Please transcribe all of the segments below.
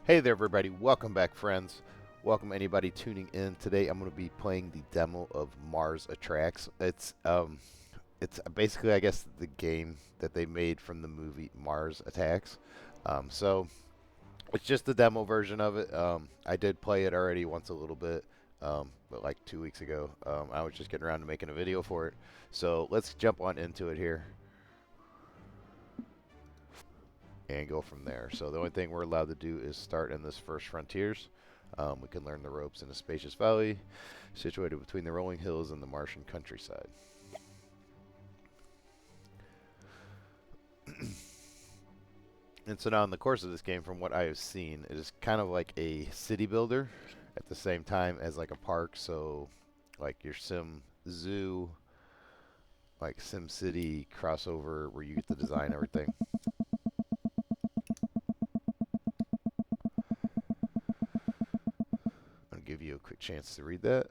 Hey there, everybody. Welcome back, friends. Welcome anybody tuning in. Today I'm going to be playing the demo of Mars Attracts. It's basically, I guess, the game that they made from the movie Mars Attacks. So it's just the demo version of it. I did play it already once a little bit, but like 2 weeks ago. I was just getting around to making a video for it. So let's jump on into it here and go from there. So the only thing we're allowed to do is start in this first frontiers. We can learn the ropes in a spacious valley situated between the rolling hills and the Martian countryside. And so now in the course of this game, from what I have seen, it is kind of like a city builder at the same time as like a park. So like your Sim Zoo, like Sim City crossover where you get to design everything. I'll give you a quick chance to read that.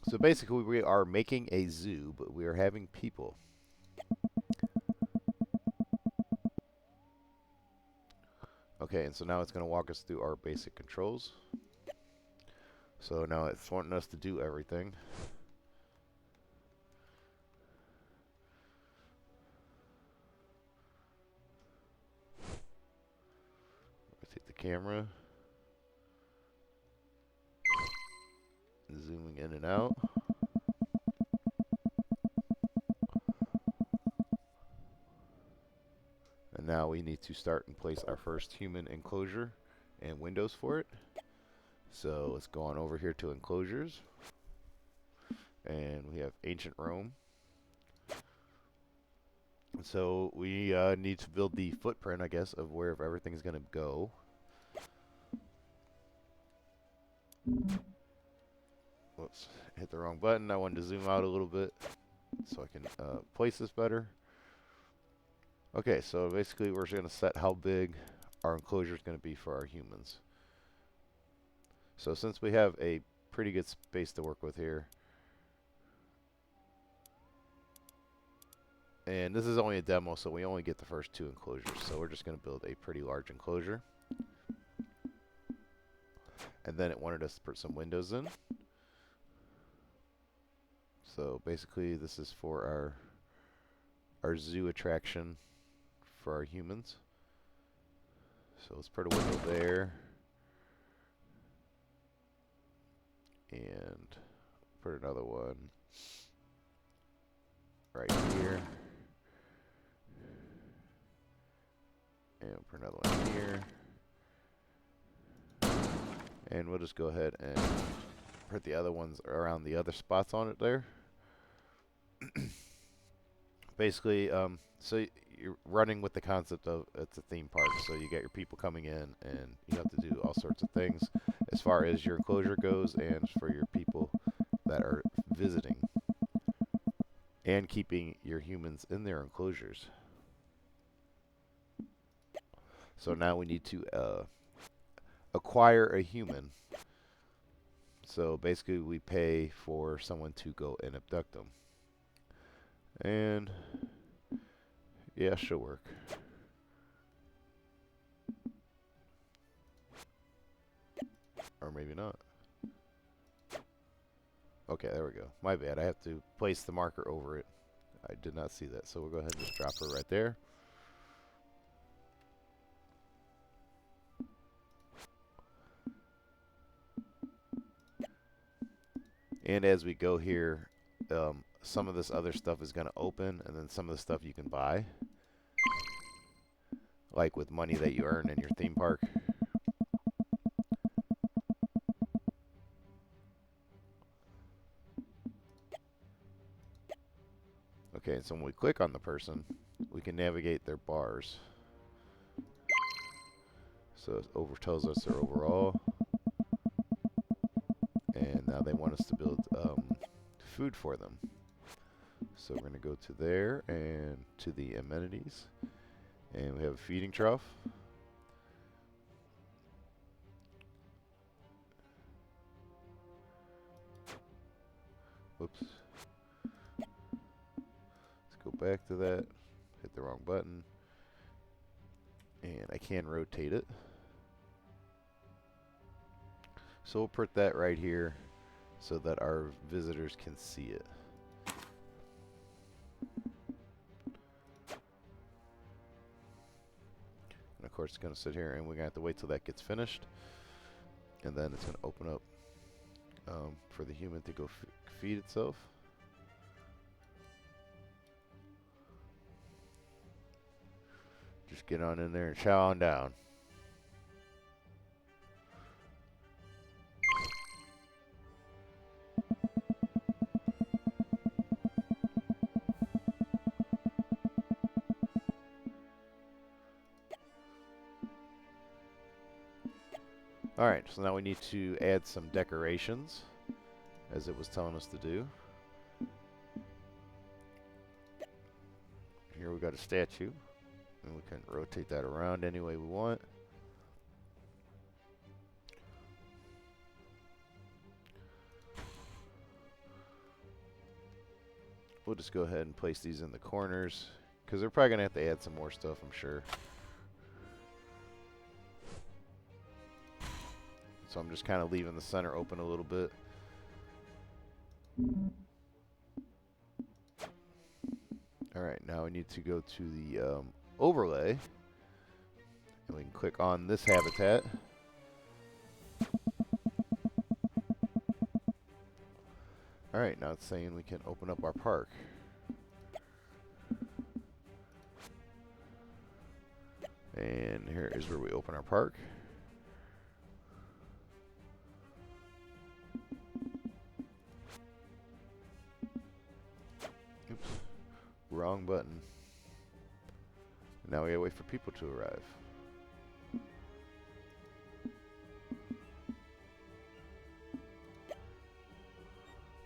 So basically, we are making a zoo, but we are having people. Okay, and so now it's going to walk us through our basic controls. So now it's wanting us to do everything. Rotate the camera. Zooming in and out. And now we need to start and place our first human enclosure and windows for it. So let's go on over here to enclosures. And we have ancient Rome. So we need to build the footprint, I guess, of where everything's going to go. Whoops, hit the wrong button. I wanted to zoom out a little bit so I can place this better. Okay, so basically we're just going to set how big our enclosure is going to be for our humans. So since we have a pretty good space to work with here, and this is only a demo, so we only get the first 2 enclosures. So we're just going to build a pretty large enclosure. And then it wanted us to put some windows in. So basically this is for our zoo attraction for our humans. So let's put a window there. And put another one right here. And put another one here. And we'll just go ahead and put the other ones around the other spots on it there. Basically, so you're running with the concept of it's a theme park. So you get your people coming in, and you have to do all sorts of things as far as your enclosure goes, and for your people that are visiting, and keeping your humans in their enclosures. So now we need to acquire a human. So basically we pay for someone to go and abduct them. And yeah, should work. Or maybe not. Okay, there we go. My bad. I have to place the marker over it. I did not see that. So we'll go ahead and just drop her right there. And as we go here, some of this other stuff is going to open, and then some of the stuff you can buy. Like with money that you earn in your theme park. Okay, so when we click on the person, we can navigate their bars. So it tells us their overall. And now they want us to build food for them. So we're going to go to there and to the amenities. And we have a feeding trough. Oops. Let's go back to that. Hit the wrong button. And I can rotate it. So we'll put that right here so that our visitors can see it. And of course it's going to sit here and we're going to have to wait till that gets finished. And then it's going to open up for the human to go feed itself. Just get on in there and chow on down. Alright, so now we need to add some decorations, as it was telling us to do. Here we got a statue, and we can rotate that around any way we want. We'll just go ahead and place these in the corners, because they're probably going to have to add some more stuff, I'm sure. So I'm just kind of leaving the center open a little bit. Alright, now we need to go to the overlay. And we can click on this habitat. Alright, now it's saying we can open up our park. And here is where we open our park. Oops, wrong button. Now we gotta wait for people to arrive.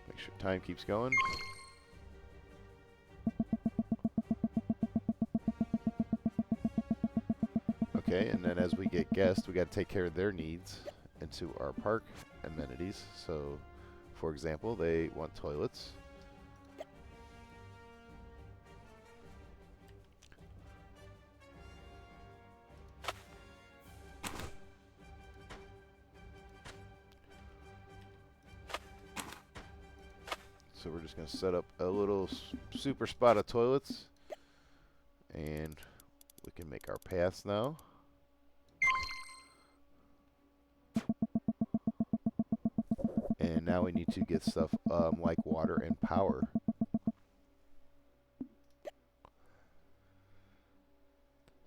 Make sure time keeps going. Okay, and then as we get guests, we got to take care of their needs into our park amenities. So, for example, they want toilets. So we're just going to set up a little super spot of toilets. And we can make our paths now. And now we need to get stuff like water and power.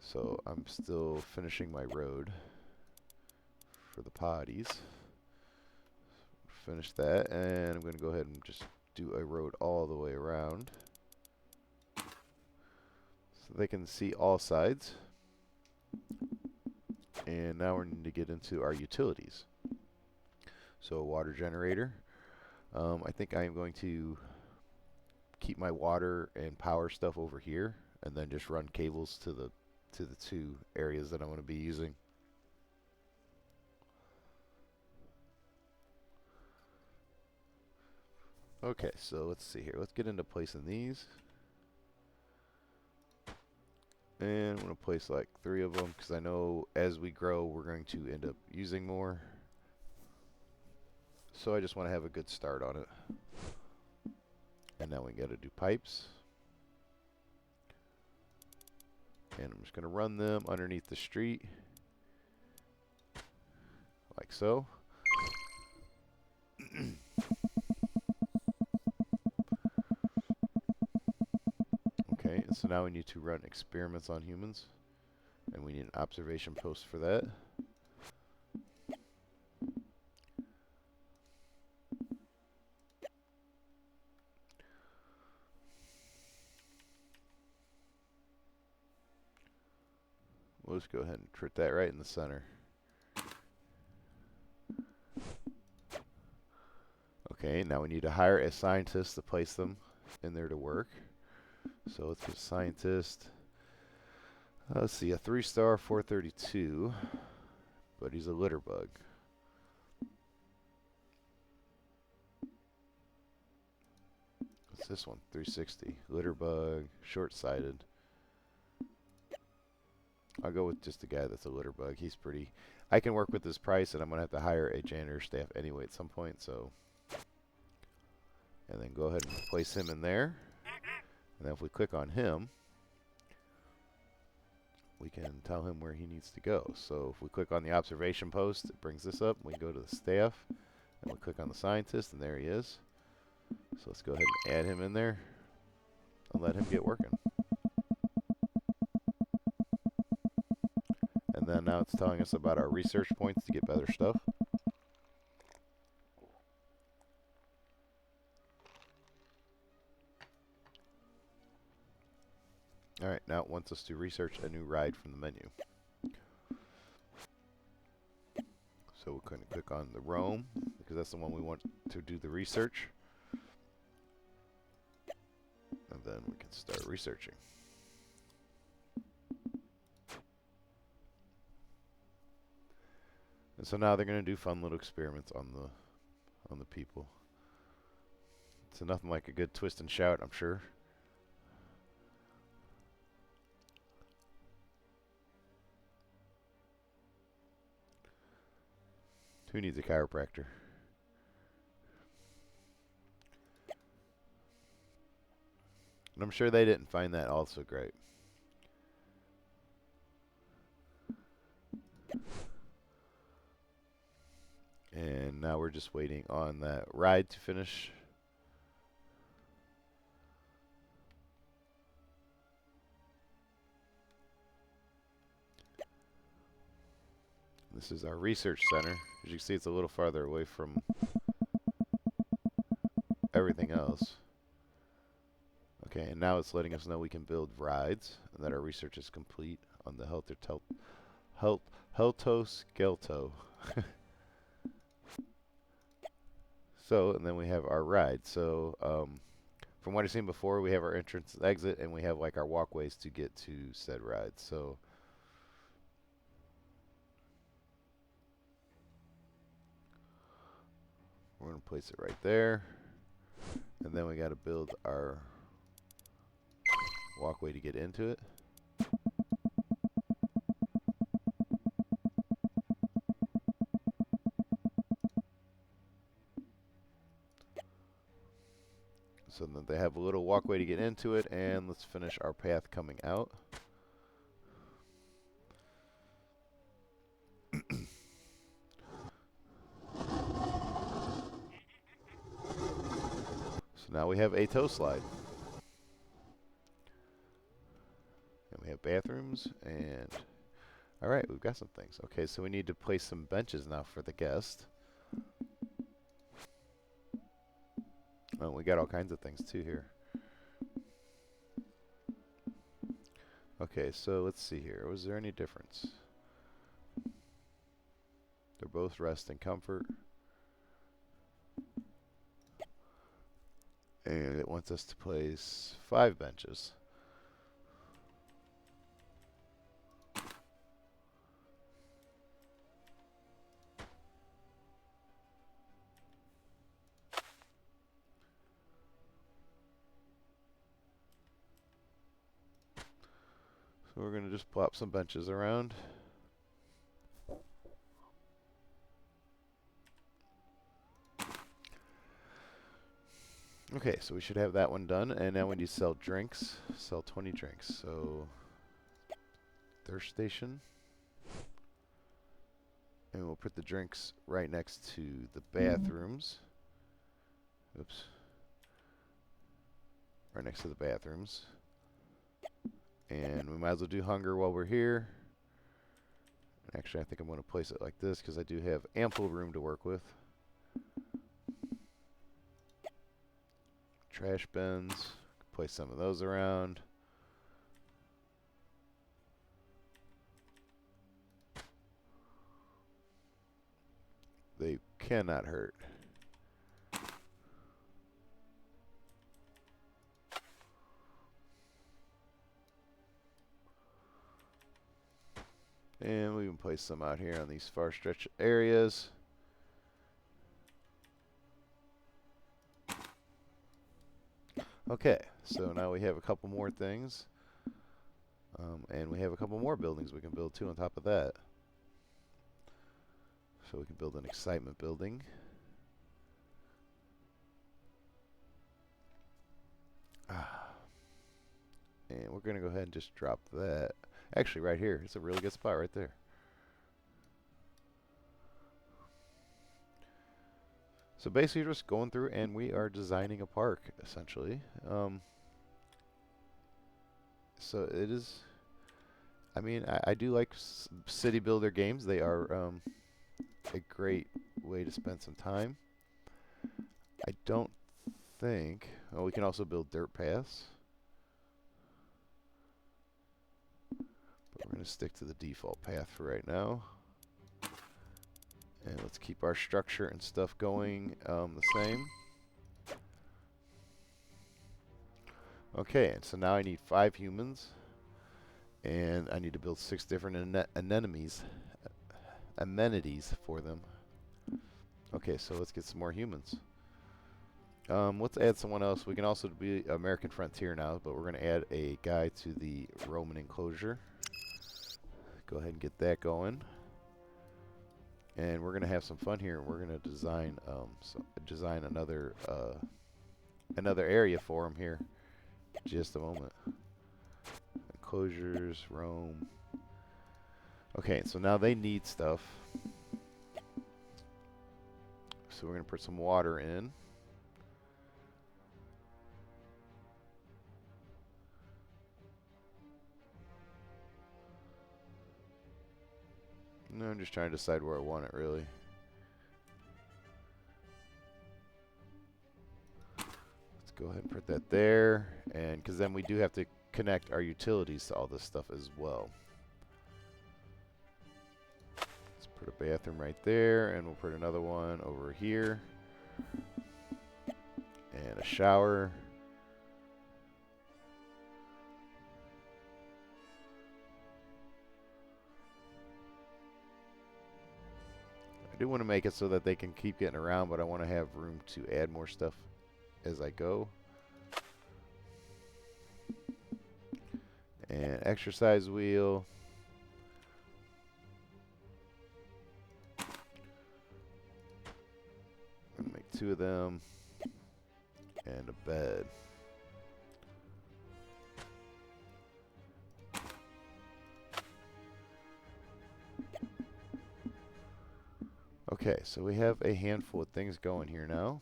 So I'm still finishing my road for the potties. Finish that, and I'm going to go ahead and just do a road all the way around so they can see all sides. And now we need to get into our utilities. So a water generator. I think I am going to keep my water and power stuff over here, and then just run cables to the two areas that I'm going to be using. Okay, so let's see here. Let's get into placing these. And I'm going to place like 3 of them, because I know as we grow, we're going to end up using more. So I just want to have a good start on it. And now we got to do pipes. And I'm just going to run them underneath the street. Like so. Okay, so now we need to run experiments on humans. And we need an observation post for that. We'll just go ahead and put that right in the center. Okay, now we need to hire a scientist to place them in there to work. So let's get scientist. Let's see, a 3-star 432, but he's a litter bug. What's this one? 360. Litter bug, short-sighted. I'll go with just the guy that's a litter bug. He's pretty. I can work with this price, and I'm going to have to hire a janitor staff anyway at some point, so. And then go ahead and place him in there. And then if we click on him, we can tell him where he needs to go. So if we click on the observation post, it brings this up. We go to the staff, and we click on the scientist, and there he is. So let's go ahead and add him in there and let him get working. And then now it's telling us about our research points to get better stuff. Alright, now it wants us to research a new ride from the menu. So we're going to click on the Rome, because that's the one we want to do the research. And then we can start researching. And so now they're going to do fun little experiments on the people. So nothing like a good twist and shout, I'm sure. Who needs a chiropractor? And I'm sure they didn't find that also great. And now we're just waiting on that ride to finish. This is our research center. As you can see, it's a little farther away from everything else. Okay, and now it's letting us know we can build rides and that our research is complete on the Heltoskelto. So, and then we have our ride. So, from what I've seen before, we have our entrance and exit, and we have like our walkways to get to said ride. So, we're going to place it right there. And then we got to build our walkway to get into it. So then they have a little walkway to get into it, and let's finish our path coming out. So now we have a toe slide. And we have bathrooms, and alright, we've got some things. Okay, so we need to place some benches now for the guest. Oh, we got all kinds of things too here. Okay, so let's see here. Was there any difference? They're both rest and comfort. And it wants us to place 5 benches. So we're going to just plop some benches around. Okay, so we should have that one done, and now we need to sell drinks. Sell 20 drinks. So, thirst station. And we'll put the drinks right next to the bathrooms. Oops. Right next to the bathrooms. And we might as well do hunger while we're here. Actually, I think I'm going to place it like this because I do have ample room to work with. Trash bins. Place some of those around. They cannot hurt. And we can place some out here on these far stretch areas. Okay, so now we have a couple more things. And we have a couple more buildings we can build too on top of that. So we can build an excitement building. And we're going to go ahead and just drop that. Actually, right here. It's a really good spot right there. So basically, you're just going through and we are designing a park, essentially. So it is... I mean, I do like city builder games. They are a great way to spend some time. I don't think... Oh, we can also build dirt paths. But we're going to stick to the default path for right now. And let's keep our structure and stuff going the same. Okay, and so now I need 5 humans. And I need to build 6 different amenities for them. Okay, so let's get some more humans. Let's add someone else. We can also be American Frontier now, but we're going to add a guy to the Roman enclosure. Go ahead and get that going. And we're going to have some fun here. We're going to design another area for him here. Just a moment. Enclosures, Rome. Okay, so now they need stuff. So we're going to put some water in. No, I'm just trying to decide where I want it, really. Let's go ahead and put that there. And because then we do have to connect our utilities to all this stuff as well. Let's put a bathroom right there, and we'll put another one over here. And a shower. I do want to make it so that they can keep getting around, but I want to have room to add more stuff as I go. And exercise wheel. I'm going to make 2 of them. And a bed. Okay, so we have a handful of things going here now.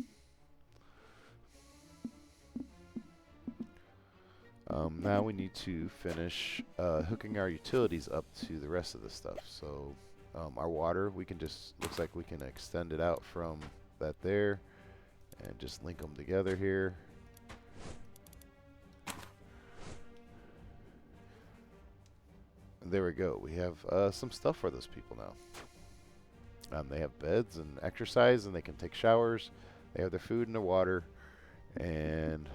Now we need to finish hooking our utilities up to the rest of the stuff. So our water, we can just, looks like we can extend it out from that there and just link them together here. And there we go. We have some stuff for those people now. They have beds and exercise, and they can take showers. They have their food and their water, and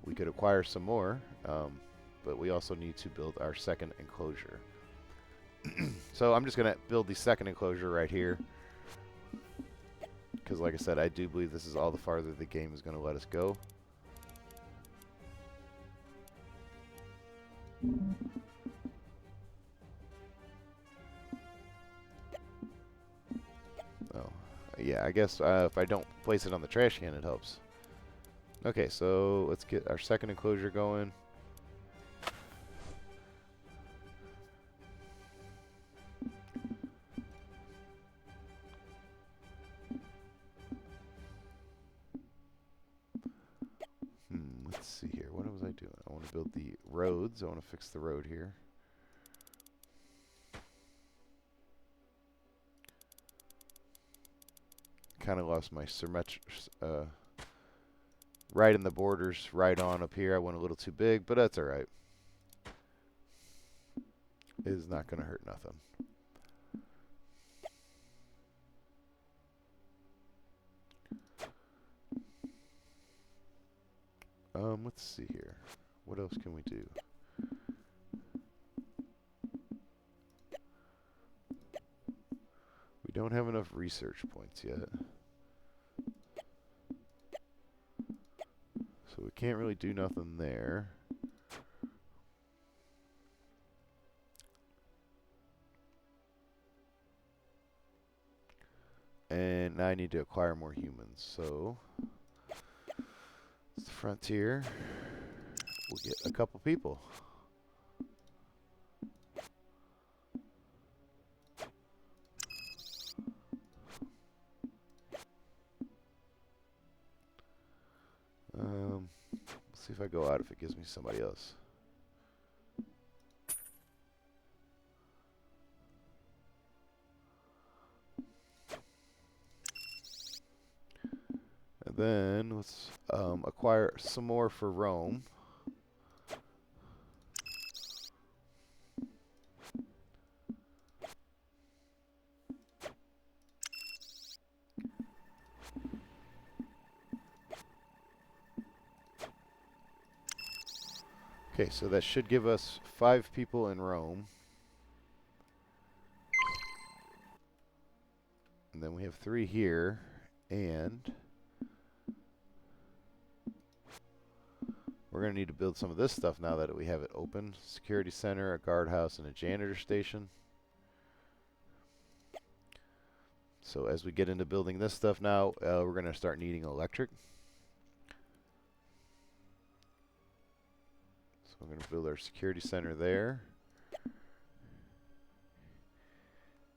we could acquire some more, but we also need to build our second enclosure. So I'm just going to build the second enclosure right here, because like I said, I do believe this is all the farther the game is going to let us go. Yeah, I guess if I don't place it on the trash can, it helps. Okay, so let's get our second enclosure going. Let's see here. What was I doing? I want to build the roads. I want to fix the road here. Kind of lost my right in the borders, right on up here. I went a little too big, but that's alright. It is not going to hurt nothing. Let's see here. What else can we do? We don't have enough research points yet. So we can't really do nothing there. And now I need to acquire more humans. So, it's the frontier. We'll get a couple people. Let's see if I go out if it gives me somebody else. And then let's acquire some more for Rome. Okay, so that should give us 5 people in Rome. And then we have 3 here. And we're going to need to build some of this stuff now that we have it open. Security center, a guardhouse, and a janitor station. So as we get into building this stuff now, we're going to start needing electric. So we're going to build our security center there.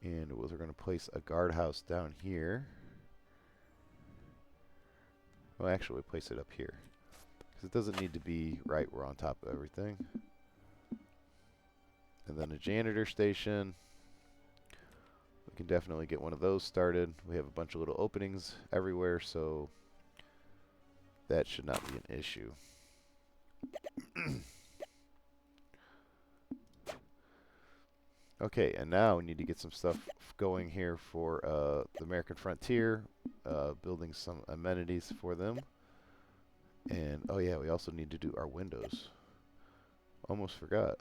And we're going to place a guardhouse down here. Well, actually, we place it up here. Because it doesn't need to be right we're on top of everything. And then a janitor station. We can definitely get one of those started. We have a bunch of little openings everywhere, so that should not be an issue. Okay, and now we need to get some stuff going here for the American frontier, building some amenities for them. And, oh yeah, we also need to do our windows. Almost forgot.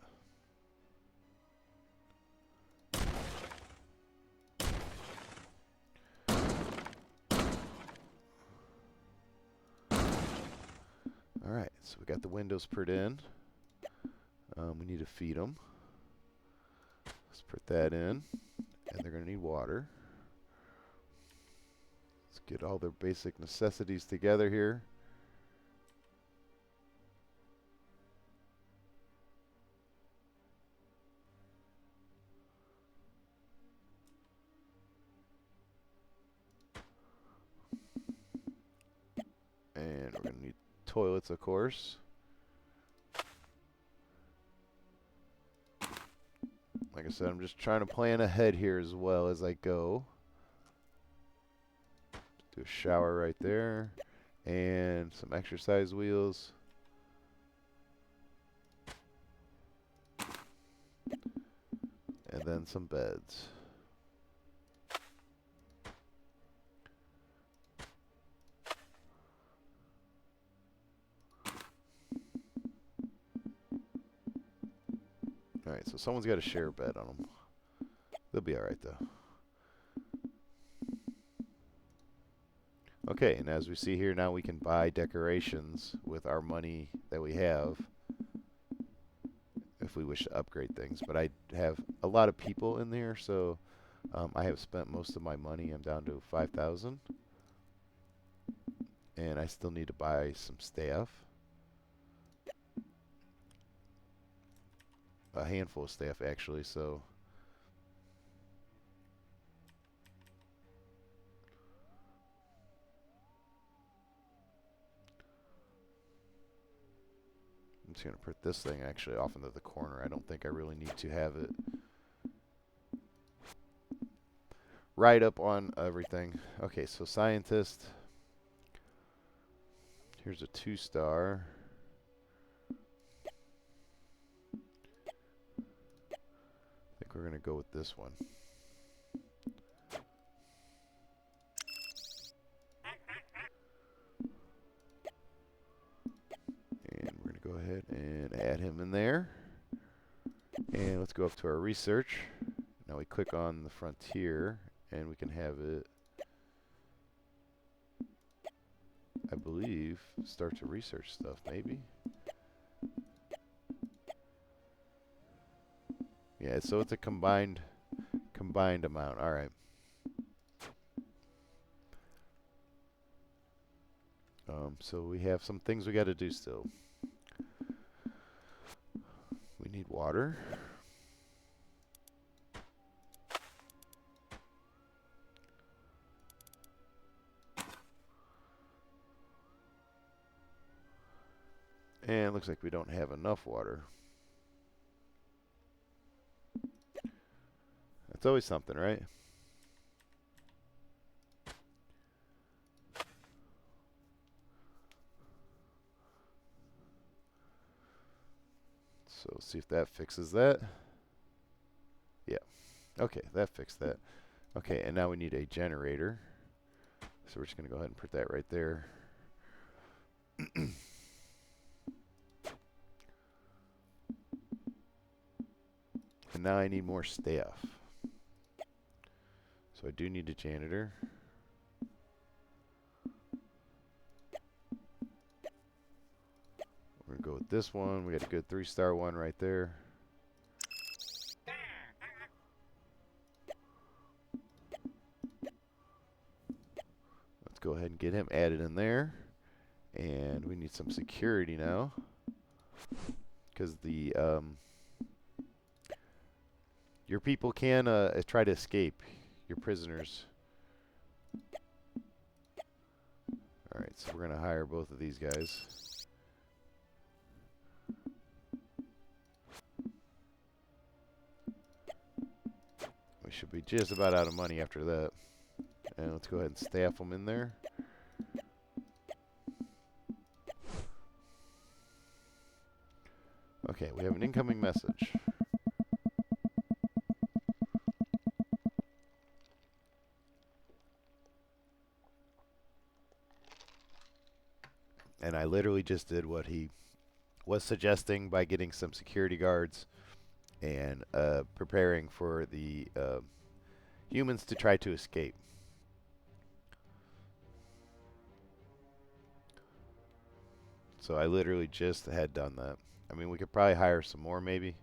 Alright, so we got the windows put in. We need to feed them. Let's put that in. And they're going to need water. Let's get all their basic necessities together here. And we're going to need toilets, of course. Like I said, I'm just trying to plan ahead here as well as I go. Do a shower right there. And some exercise wheels. And then some beds. Alright, so someone's got to share a bed on them. They'll be alright, though. Okay, and as we see here, now we can buy decorations with our money that we have if we wish to upgrade things. But I have a lot of people in there, so I have spent most of my money. I'm down to 5,000. And I still need to buy some staff. A handful of staff, actually, so I'm just going to put this thing actually off into the corner. I don't think I really need to have it right up on everything. Okay, so scientist. Here's a 2-star. I think we're going to go with this one. And we're going to go ahead and add him in there. And let's go up to our research. Now we click on the frontier, and we can have it, I believe believe, start to research stuff, maybe. Yeah, so it's a combined amount. All right. So we have some things we got to do still. We need water. And it looks like we don't have enough water. That's always something, right? So see if that fixes that. Yeah. Okay, that fixed that. Okay, and now we need a generator. So we're just going to go ahead and put that right there. And now I need more staff. So I do need a janitor. We're going to go with this one. We got a good 3-star one right there. Let's go ahead and get him added in there. And we need some security now. Because the your people can try to escape. Your prisoners. Alright, so we're going to hire both of these guys. We should be just about out of money after that. And let's go ahead and staff them in there. Okay, we have an incoming message. And I literally just did what he was suggesting by getting some security guards and preparing for the humans to try to escape. So I literally just had done that. I mean, we could probably hire some more maybe,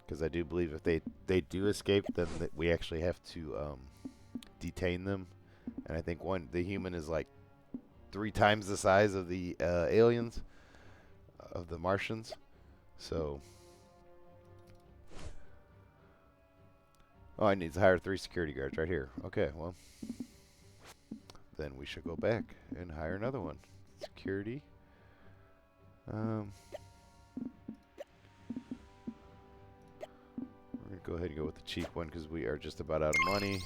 because I do believe if they do escape, then we actually have to detain them. And I think the human is like 3 times the size of the aliens, of the Martians. So, oh, I need to hire 3 security guards right here. Okay, well, then we should go back and hire another one. Security. We're going to go ahead and go with the cheap one because we are just about out of money.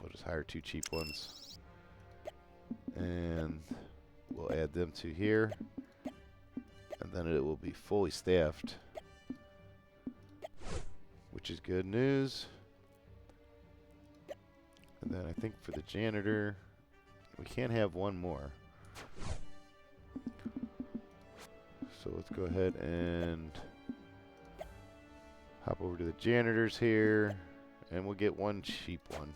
We'll just hire 2 cheap ones. And we'll add them to here. And then it will be fully staffed, which is good news. And then I think for the janitor, we can't have one more. So let's go ahead and hop over to the janitors here, and we'll get 1 cheap one.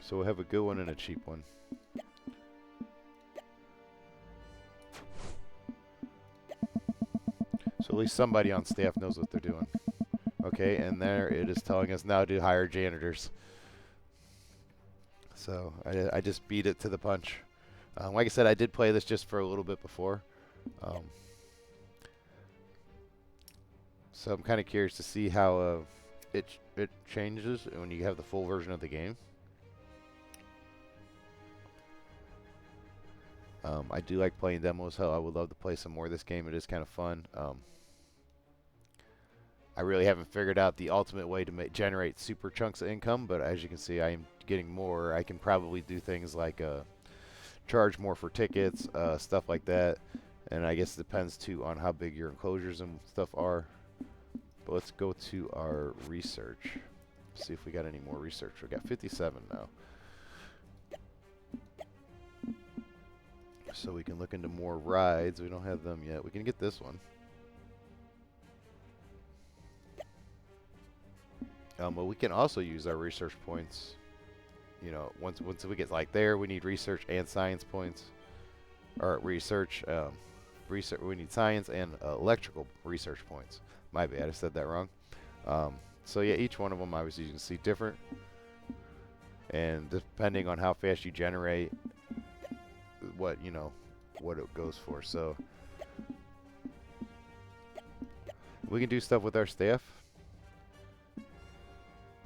So we'll have a good one and a cheap one. So at least somebody on staff knows what they're doing. Okay, and there it is telling us now to hire janitors. So I just beat it to the punch. Like I said, I did play this just for a little bit before. So I'm kind of curious to see how it changes when you have the full version of the game. I do like playing demos. Hell, I would love to play some more of this game. It is kind of fun. I really haven't figured out the ultimate way to generate super chunks of income, but as you can see, I am getting more. I can probably do things like charge more for tickets, stuff like that. And I guess it depends, too, on how big your enclosures and stuff are. But let's go to our research. See if we got any more research. We got 57 now. So we can look into more rides. We don't have them yet. We can get this one. But we can also use our research points. You know, once we get like there, we need research and science points, or research. Research. We need science and electrical research points. My bad, I said that wrong. Um, so yeah, each one of them obviously you can see different, and depending on how fast you generate, what what it goes for. So we can do stuff with our staff,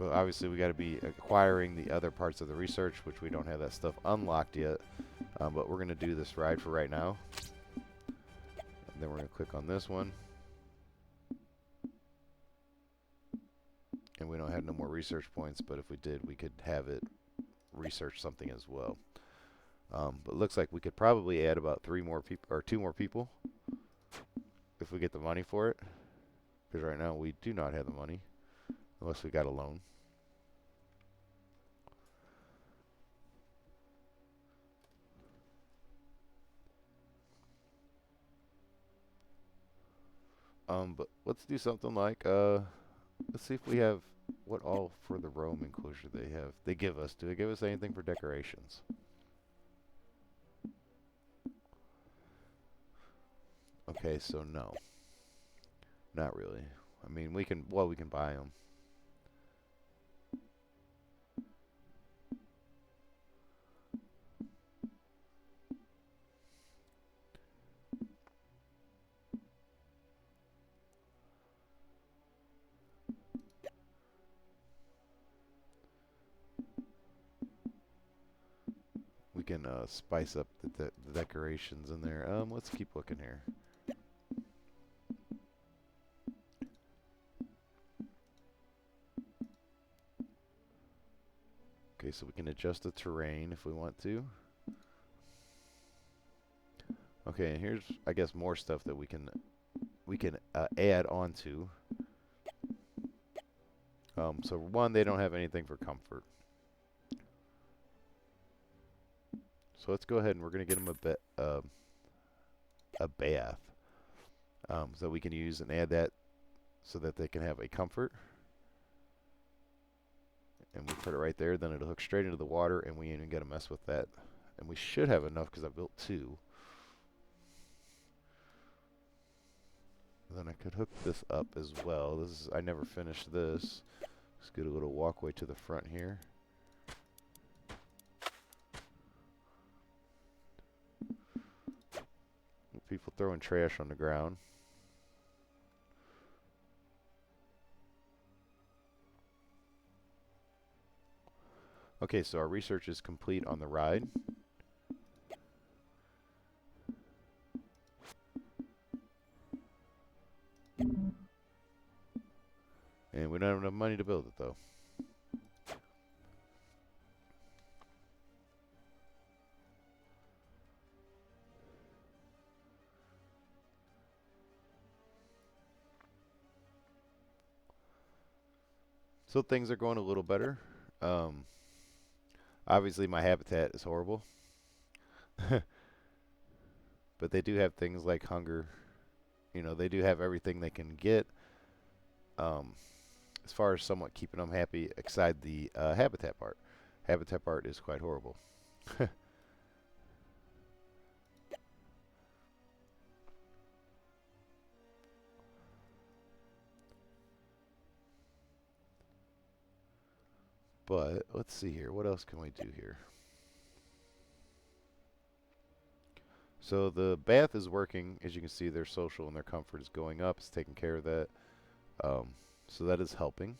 but obviously we got to be acquiring the other parts of the research, which we don't have that stuff unlocked yet. But we're gonna do this ride for right now, and then we're gonna click on this one. And we don't have no more research points, but if we did, we could have it research something as well. But it looks like we could probably add about 3 more people or 2 more people if we get the money for it. Because right now we do not have the money unless we got a loan. But let's do something like let's see if we have what all for the Rome enclosure they have. They give us. Do they give us anything for decorations? Okay, so no. Not really. I mean, we can buy them. We can spice up the decorations in there. Let's keep looking here. Okay, so we can adjust the terrain if we want to. Okay, and here's I guess more stuff that we can add onto. So one, they don't have anything for comfort. So let's go ahead and we're gonna get them a bath, so we can use and add that so that they can have a comfort. And we put it right there, then it'll hook straight into the water, and we ain't even gotta mess with that. And we should have enough because I built 2. Then I could hook this up as well. This is, I never finished this. Let's get a little walkway to the front here. People throwing trash on the ground. Okay, so our research is complete on the ride. And we don't have enough money to build it, though. So things are going a little better. Obviously, my habitat is horrible. But they do have things like hunger. You know, they do have everything they can get. As far as somewhat keeping them happy, aside the habitat part. Habitat part is quite horrible. But let's see here. What else can we do here? So the bath is working. As you can see, their social and their comfort is going up. It's taking care of that. So that is helping.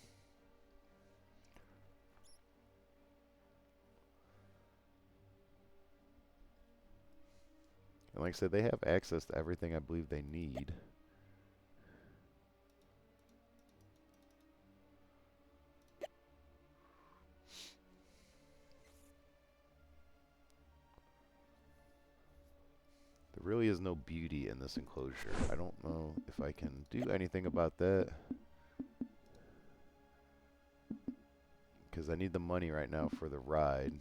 And like I said, they have access to everything I believe they need. There really is no beauty in this enclosure. I don't know if I can do anything about that. Because I need the money right now for the ride.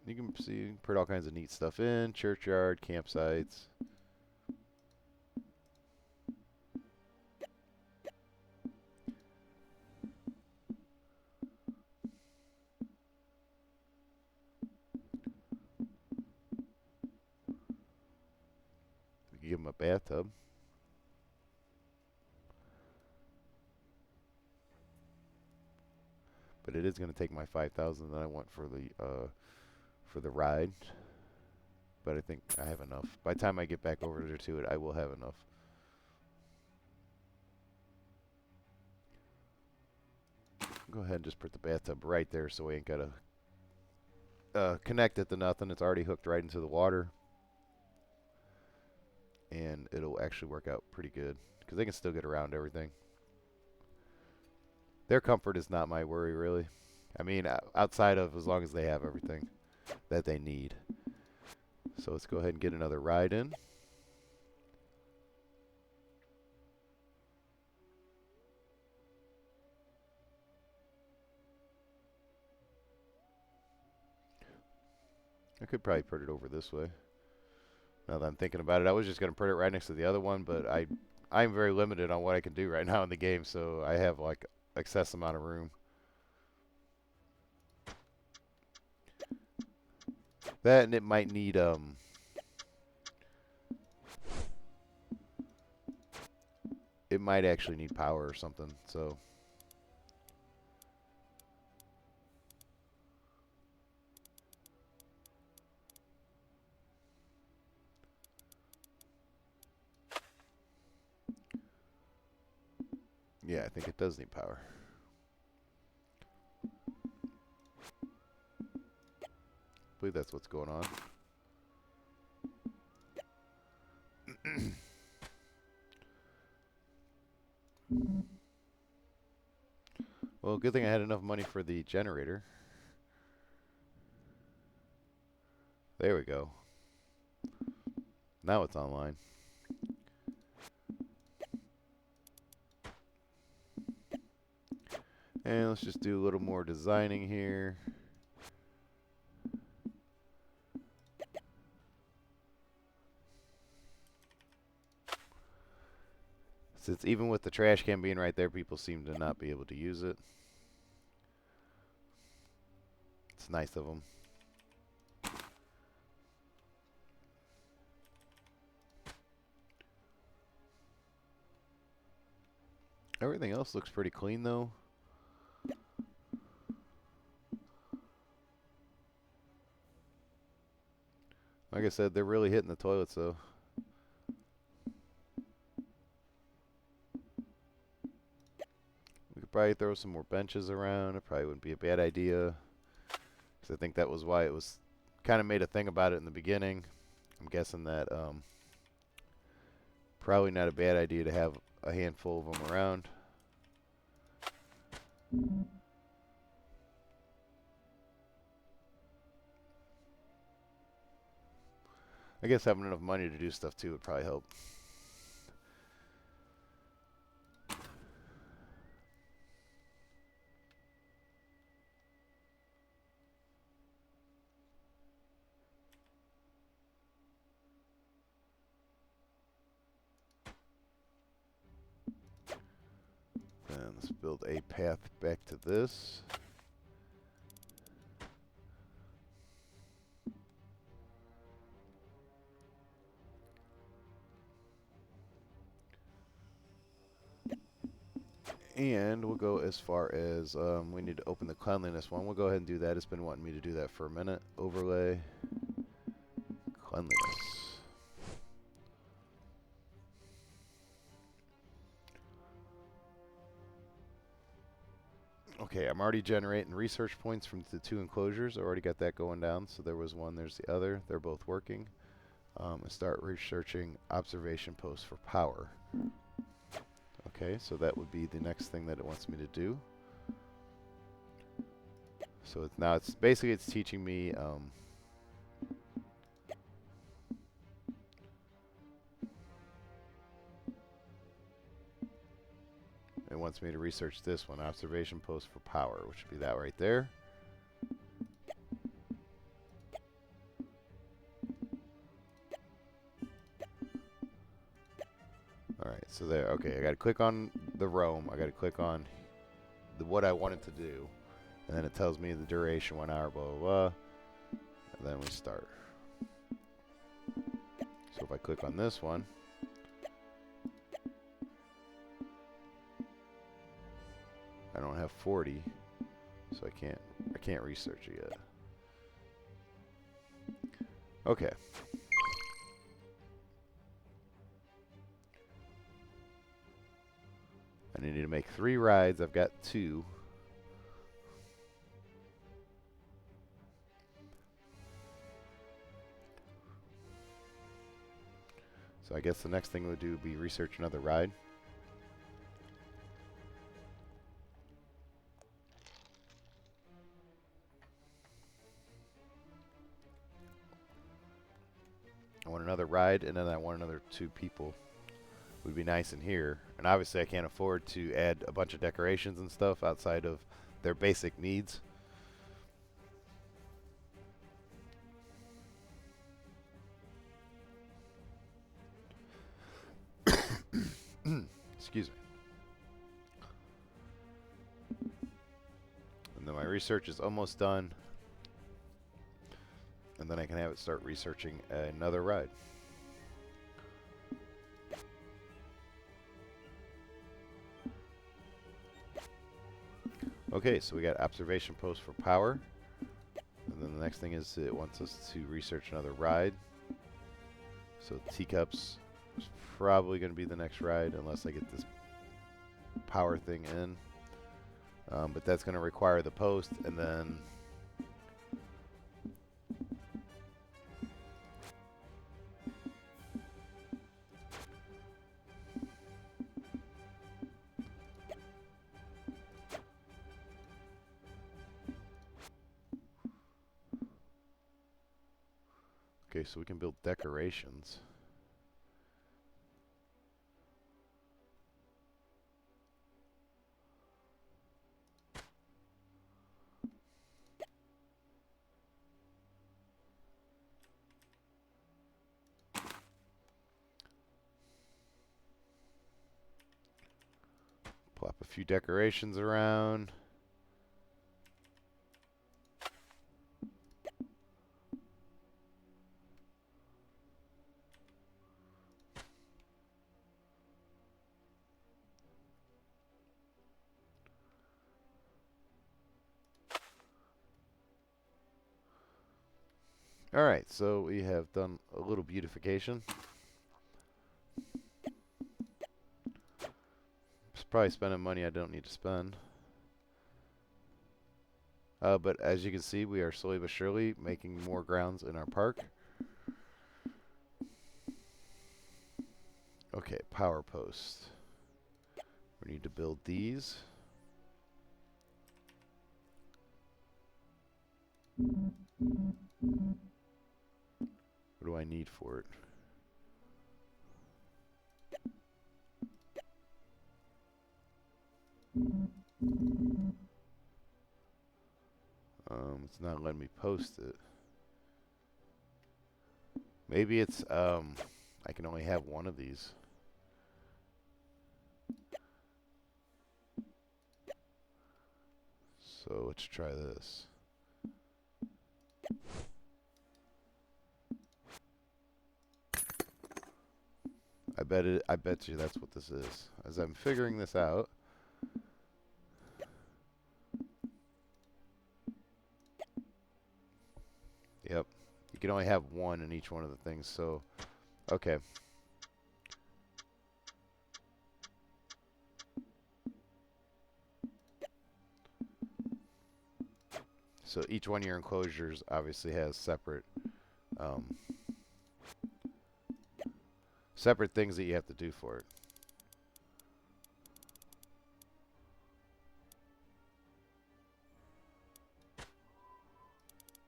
You can see, put all kinds of neat stuff in. Churchyard, campsites. give him a bathtub. But it is going to take my 5,000 that I want for the ride. But I think I have enough. By the time I get back over there to it, I will have enough. Go ahead and just put the bathtub right there so we ain't got to connect it to nothing. It's already hooked right into the water. And it'll actually work out pretty good because they can still get around everything. Their comfort is not my worry, really. I mean, outside of as long as they have everything that they need. So let's go ahead and get another ride in. I could probably put it over this way. Now that I'm thinking about it, I was just going to put it right next to the other one, but I'm very limited on what I can do right now in the game, so I have like excess amount of room. That and it might need it might actually need power or something, so yeah, I think it does need power. I believe that's what's going on. Well, good thing I had enough money for the generator. There we go. Now it's online. And let's just do a little more designing here. Since even with the trash can being right there, people seem to not be able to use it. It's nice of them. Everything else looks pretty clean, though. Like I said, they're really hitting the toilets, though. We could probably throw some more benches around. It probably wouldn't be a bad idea. Because I think that was why it was kind of made a thing about it in the beginning. I'm guessing that probably not a bad idea to have a handful of them around. I guess having enough money to do stuff too would probably help. And let's build a path back to this. And we'll go as far as we need to open the cleanliness one. We'll go ahead and do that. It's been wanting me to do that for a minute. Overlay. Cleanliness. Okay, I'm already generating research points from the two enclosures. I already got that going down. So there was one, there's the other. They're both working. And start researching observation posts for power. Okay, so that would be the next thing that it wants me to do. So it's basically it's teaching me it wants me to research this one, observation post for power, which would be that right there. Alright, so there. Okay, I got to click on the roam. I got to click on what I wanted to do. And then it tells me the duration, 1 hour, blah, blah, blah. And then we start. So if I click on this one, I don't have 40, so I can't research it yet. Okay. I need to make 3 rides. I've got 2. So I guess the next thing we'll do would be research another ride. I want another ride, and then I want another 2 people. Would be nice in here. And obviously I can't afford to add a bunch of decorations and stuff outside of their basic needs. Excuse me. And then my research is almost done. And then I can have it start researching another ride. Okay, so we got observation post for power. And then the next thing is it wants us to research another ride. So teacups is probably going to be the next ride unless I get this power thing in. But that's going to require the post, and then okay, so we can build decorations. Plop a few decorations around. Alright, so we have done a little beautification. It's probably spending money I don't need to spend. But as you can see, we are slowly but surely making more grounds in our park. Okay, power post. We need to build these. What do I need for it? It's not letting me post it. Maybe it's, I can only have one of these. So let's try this. I bet you that's what this is. As I'm figuring this out. Yep. You can only have one in each one of the things, so okay. So each one of your enclosures obviously has separate separate things that you have to do for it.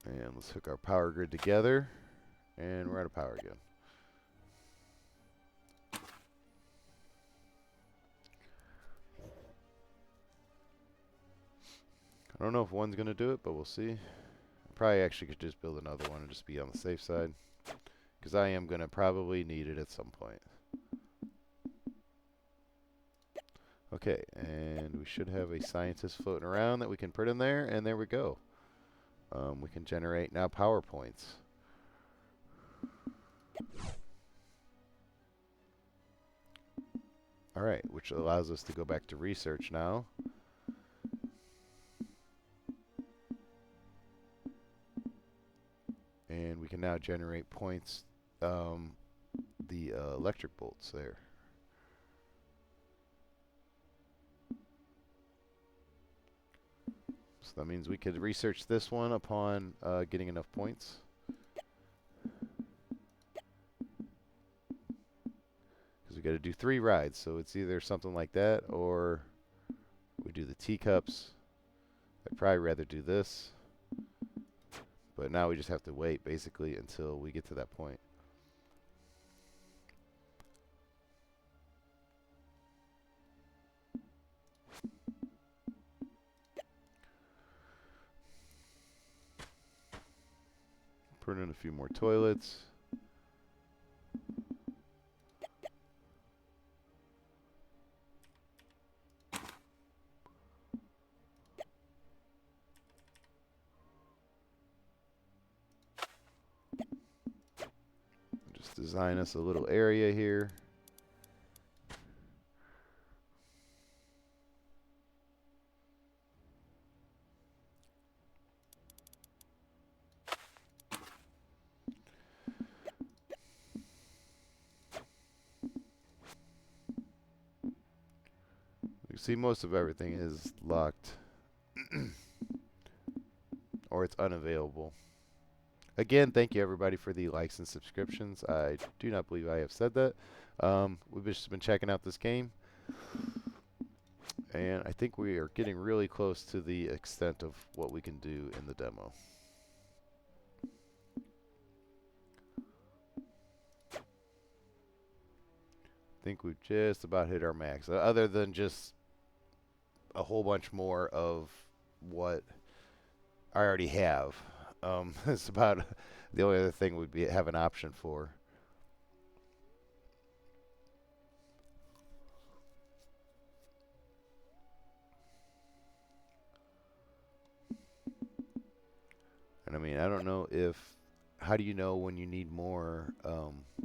And let's hook our power grid together, and we're out of power again. I don't know if one's going to do it, but we'll see. I probably actually could just build another one and just be on the safe side, because I am going to probably need it at some point. Okay, and we should have a scientist floating around that we can put in there, and there we go. We can generate now power points. Alright, which allows us to go back to research now. And we can now generate points, the electric bolts there. So that means we could research this one upon getting enough points. Because we got to do 3 rides, so it's either something like that or we do the teacups. I'd probably rather do this. But now we just have to wait, basically, until we get to that point. Put in a few more toilets. Just design us a little area here. You see, most of everything is locked or it's unavailable. Again, thank you everybody for the likes and subscriptions. I do not believe I have said that. We've just been checking out this game, and I think we are getting really close to the extent of what we can do in the demo. I think we've just about hit our max, other than just a whole bunch more of what I already have. It's about the only other thing would be have an option for. And I mean, I don't know if, how do you know when you need more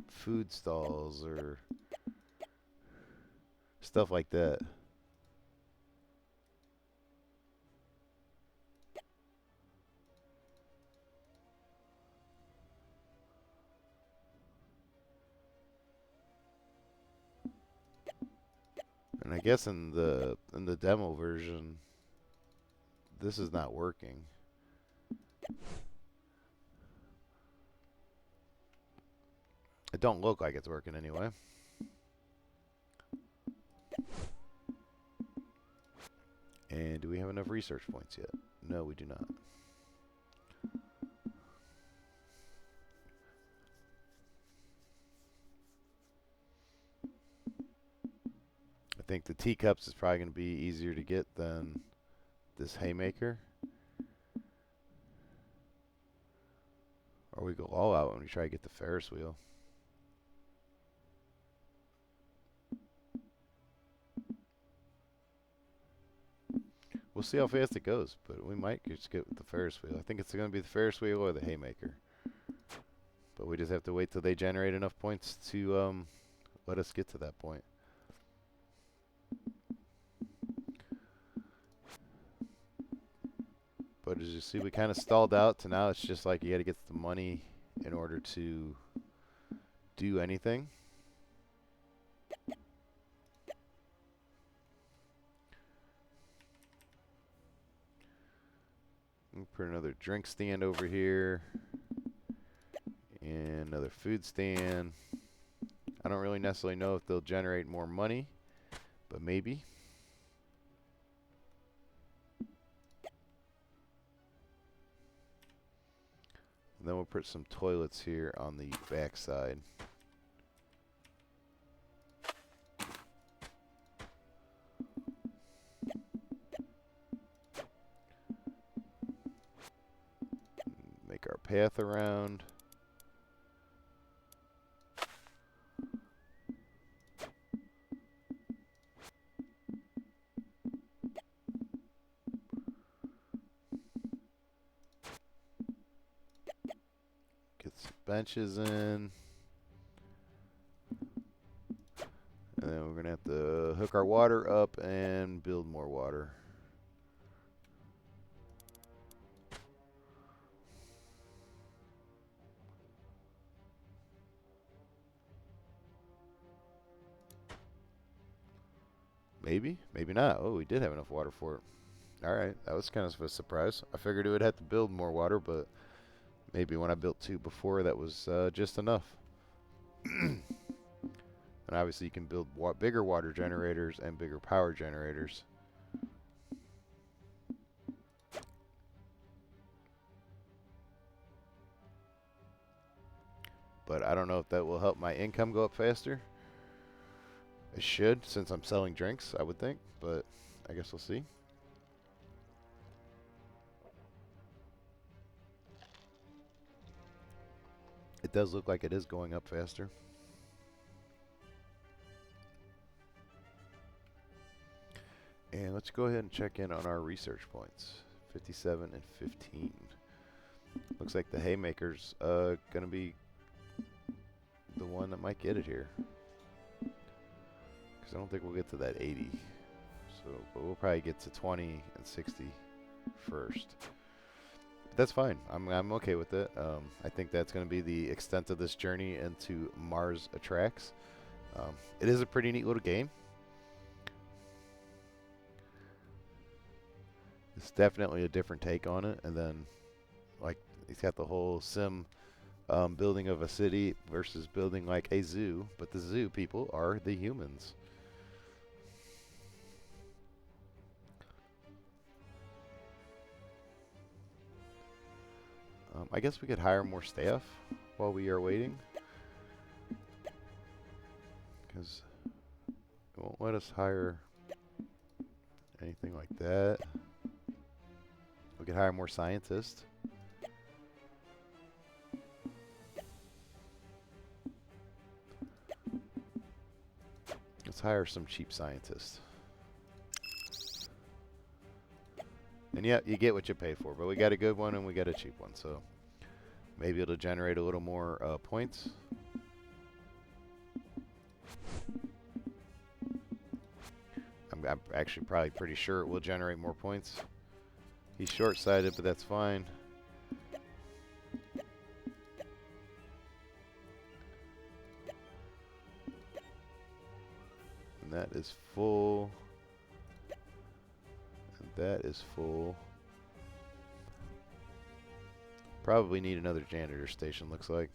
food stalls or stuff like that? And I guess in the demo version, this is not working. It don't look like it's working anyway. And do we have enough research points yet? No, we do not. I think the teacups is probably going to be easier to get than this haymaker. Or we go all out when we try to get the Ferris wheel. We'll see how fast it goes, but we might just get with the Ferris wheel. I think it's going to be the Ferris wheel or the haymaker. But we just have to wait till they generate enough points to let us get to that point. But as you see, we kind of stalled out to now it's just like you got to get the money in order to do anything. We'll put another drink stand over here. And another food stand. I don't really necessarily know if they'll generate more money, but maybe. And then we'll put some toilets here on the back side. Make our path around. Benches in, and then we're gonna have to hook our water up and build more water. Maybe, maybe not. Oh, we did have enough water for it. All right, that was kind of a surprise. I figured it would have to build more water, but maybe when I built 2 before, that was just enough. And obviously, you can build bigger water generators and bigger power generators. But I don't know if that will help my income go up faster. It should, since I'm selling drinks, I would think. But I guess we'll see. It does look like it is going up faster. And let's go ahead and check in on our research points. 57 and 15. Looks like the haymaker's going to be the one that might get it here. Because I don't think we'll get to that 80. But we'll probably get to 20 and 60 first. But that's fine. I'm okay with it. I think that's going to be the extent of this journey into Mars Attracts. It is a pretty neat little game. It's definitely a different take on it. And then, like, he's got the whole sim building of a city versus building like a zoo. But the zoo people are the humans. I guess we could hire more staff while we are waiting. Because it won't let us hire anything like that. We could hire more scientists. Let's hire some cheap scientists. And yeah, you get what you pay for, but we got a good one and we got a cheap one, so maybe it'll generate a little more points. I'm actually probably pretty sure it will generate more points. He's short-sighted, but that's fine. And that is full. And that is full. Probably need another janitor station, looks like.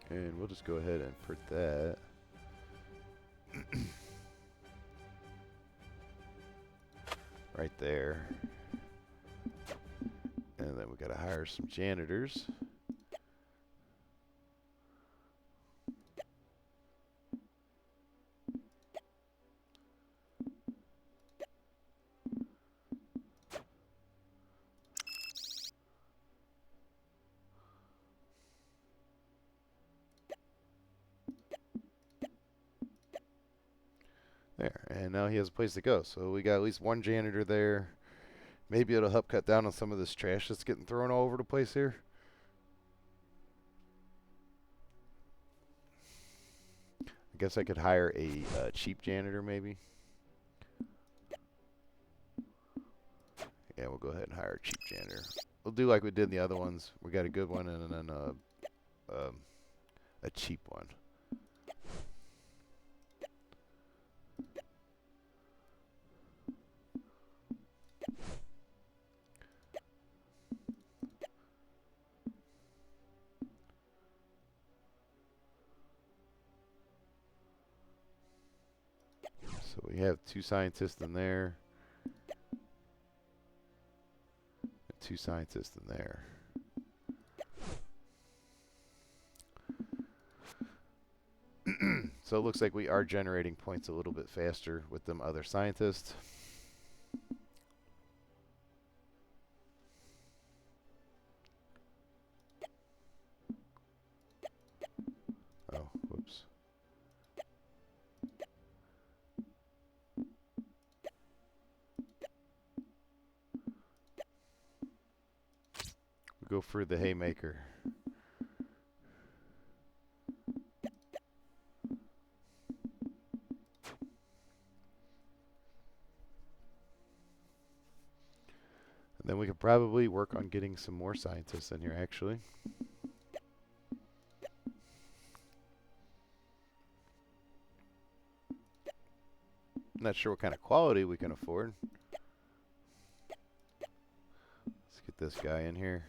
And we'll just go ahead and put that. Right there. And then we gotta hire some janitors. There, and now he has a place to go. So we got at least one janitor there. Maybe it'll help cut down on some of this trash that's getting thrown all over the place here. I guess I could hire a cheap janitor maybe. Yeah, we'll go ahead and hire a cheap janitor. We'll do like we did in the other ones. We got a good one and then a cheap one. So we have 2 scientists in there. And 2 scientists in there. So it looks like we are generating points a little bit faster with them other scientists. Oh, whoops. We'll go for the haymaker. And then we could probably work on getting some more scientists in here, actually. Not sure what kind of quality we can afford. Let's get this guy in here.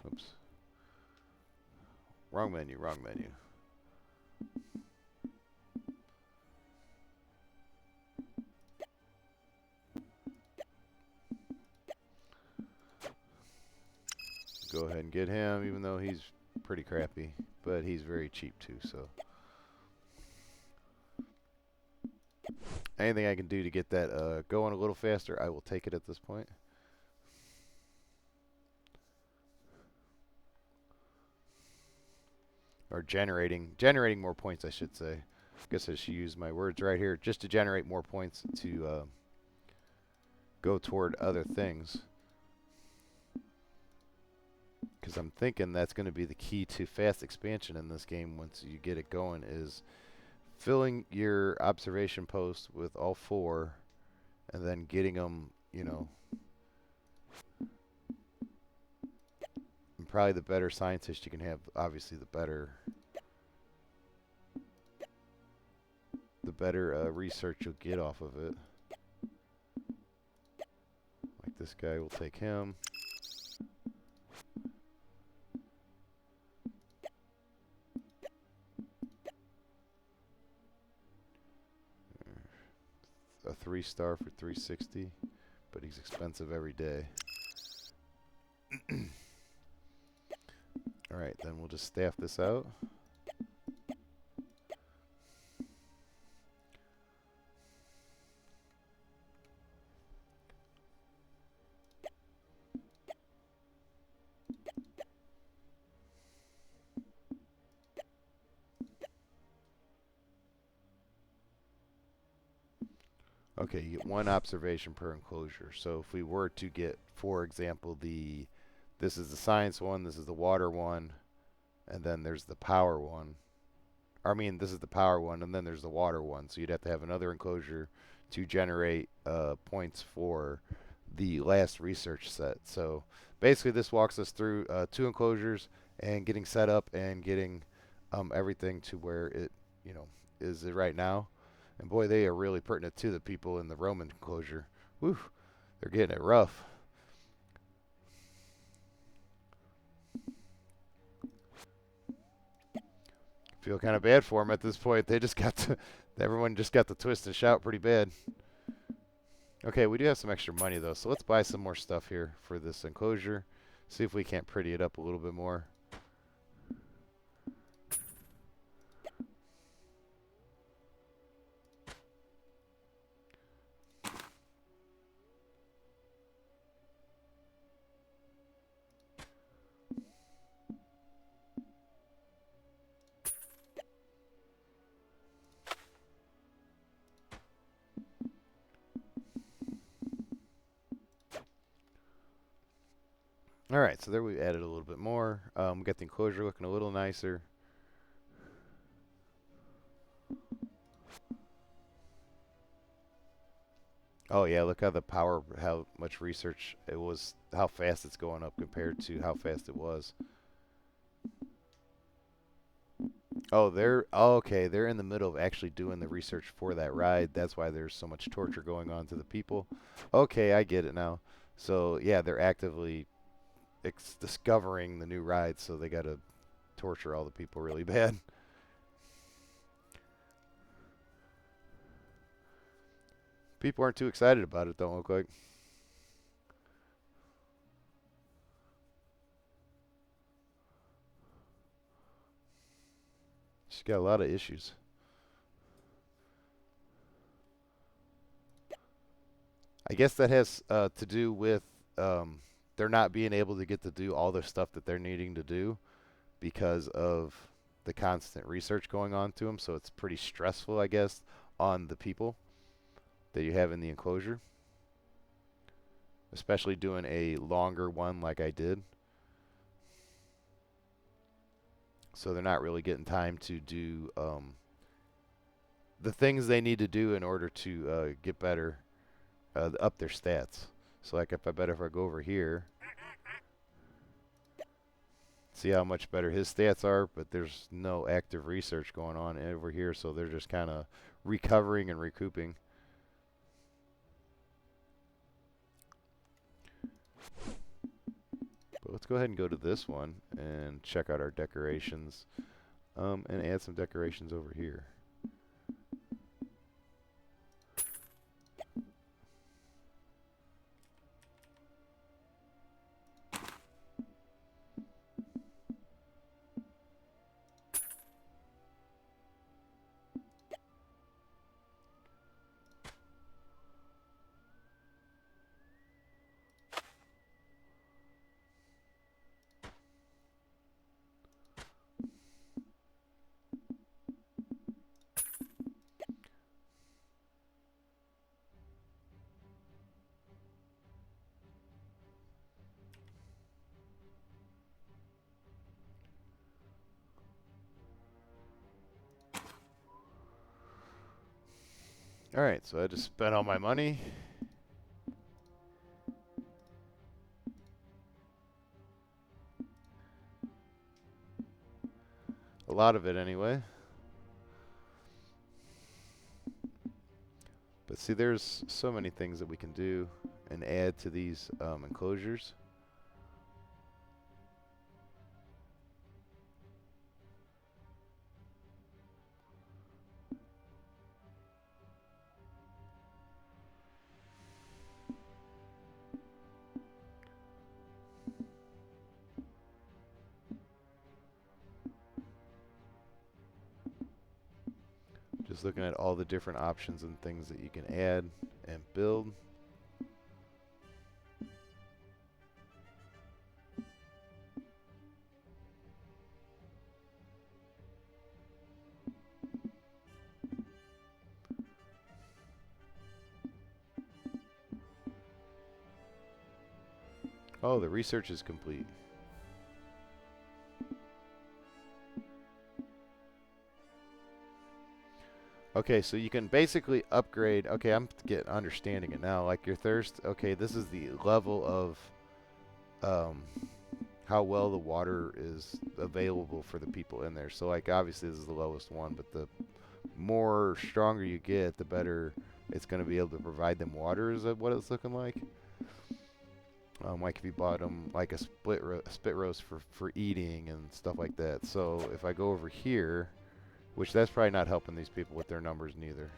Oops. Wrong menu, wrong menu. Go ahead and get him, even though he's pretty crappy, but he's very cheap too, so. Anything I can do to get that going a little faster, I will take it at this point. Or generating more points, I should say. I guess I should use my words right here, just to generate more points to go toward other things. Because I'm thinking that's going to be the key to fast expansion in this game once you get it going, is filling your observation post with all 4 and then getting them, you know. And probably the better scientist you can have, obviously the better research you'll get off of it. Like this guy, will take him. A 3-star for 360, but he's expensive every day. Alright, then we'll just staff this out. Okay, you get 1 observation per enclosure. So if we were to get, for example, this is the science one, this is the water one, and then there's the power one. I mean, this is the power one, and then there's the water one. So you'd have to have another enclosure to generate points for the last research set. So basically, this walks us through 2 enclosures and getting set up and getting everything to where it, you know, is right now. And boy, they are really putting it to the people in the Roman enclosure. Whew, they're getting it rough. Feel kind of bad for them at this point. They just got to, everyone just got the twist and shout pretty bad. Okay, we do have some extra money though, so let's buy some more stuff here for this enclosure. See if we can't pretty it up a little bit more. Alright, so there we added a little bit more. We got the enclosure looking a little nicer. Oh yeah, look how how much research it was, how fast it's going up compared to how fast it was. Oh, okay, they're in the middle of actually doing the research for that ride. That's why there's so much torture going on to the people. Okay, I get it now. So yeah, they're actively discovering the new ride, so they got to torture all the people really bad. People aren't too excited about it, don't look like. She's got a lot of issues. I guess that has to do with they're not being able to get to do all the stuff that they're needing to do because of the constant research going on to them. So it's pretty stressful, I guess, on the people that you have in the enclosure, especially doing a longer one like I did. so they're not really getting time to do the things they need to do in order to get better, up their stats. So like if I go over here, see how much better his stats are, but there's no active research going on over here, so they're just kind of recovering and recouping. But let's go ahead and go to this one and check out our decorations, and add some decorations over here. Alright, so I just spent all my money. A lot of it anyway. But see, there's so many things that we can do and add to these enclosures. Just looking at all the different options and things that you can add and build. Oh, the research is complete. Okay, so you can basically upgrade. Okay, I'm understanding it now. Like your thirst. Okay, this is the level of how well the water is available for the people in there. So like obviously this is the lowest one, but the more stronger you get, the better it's going to be able to provide them water. Is that what it's looking like? Like if you bought them like a spit roast for eating and stuff like that. So if I go over here, which that's probably not helping these people with their numbers neither.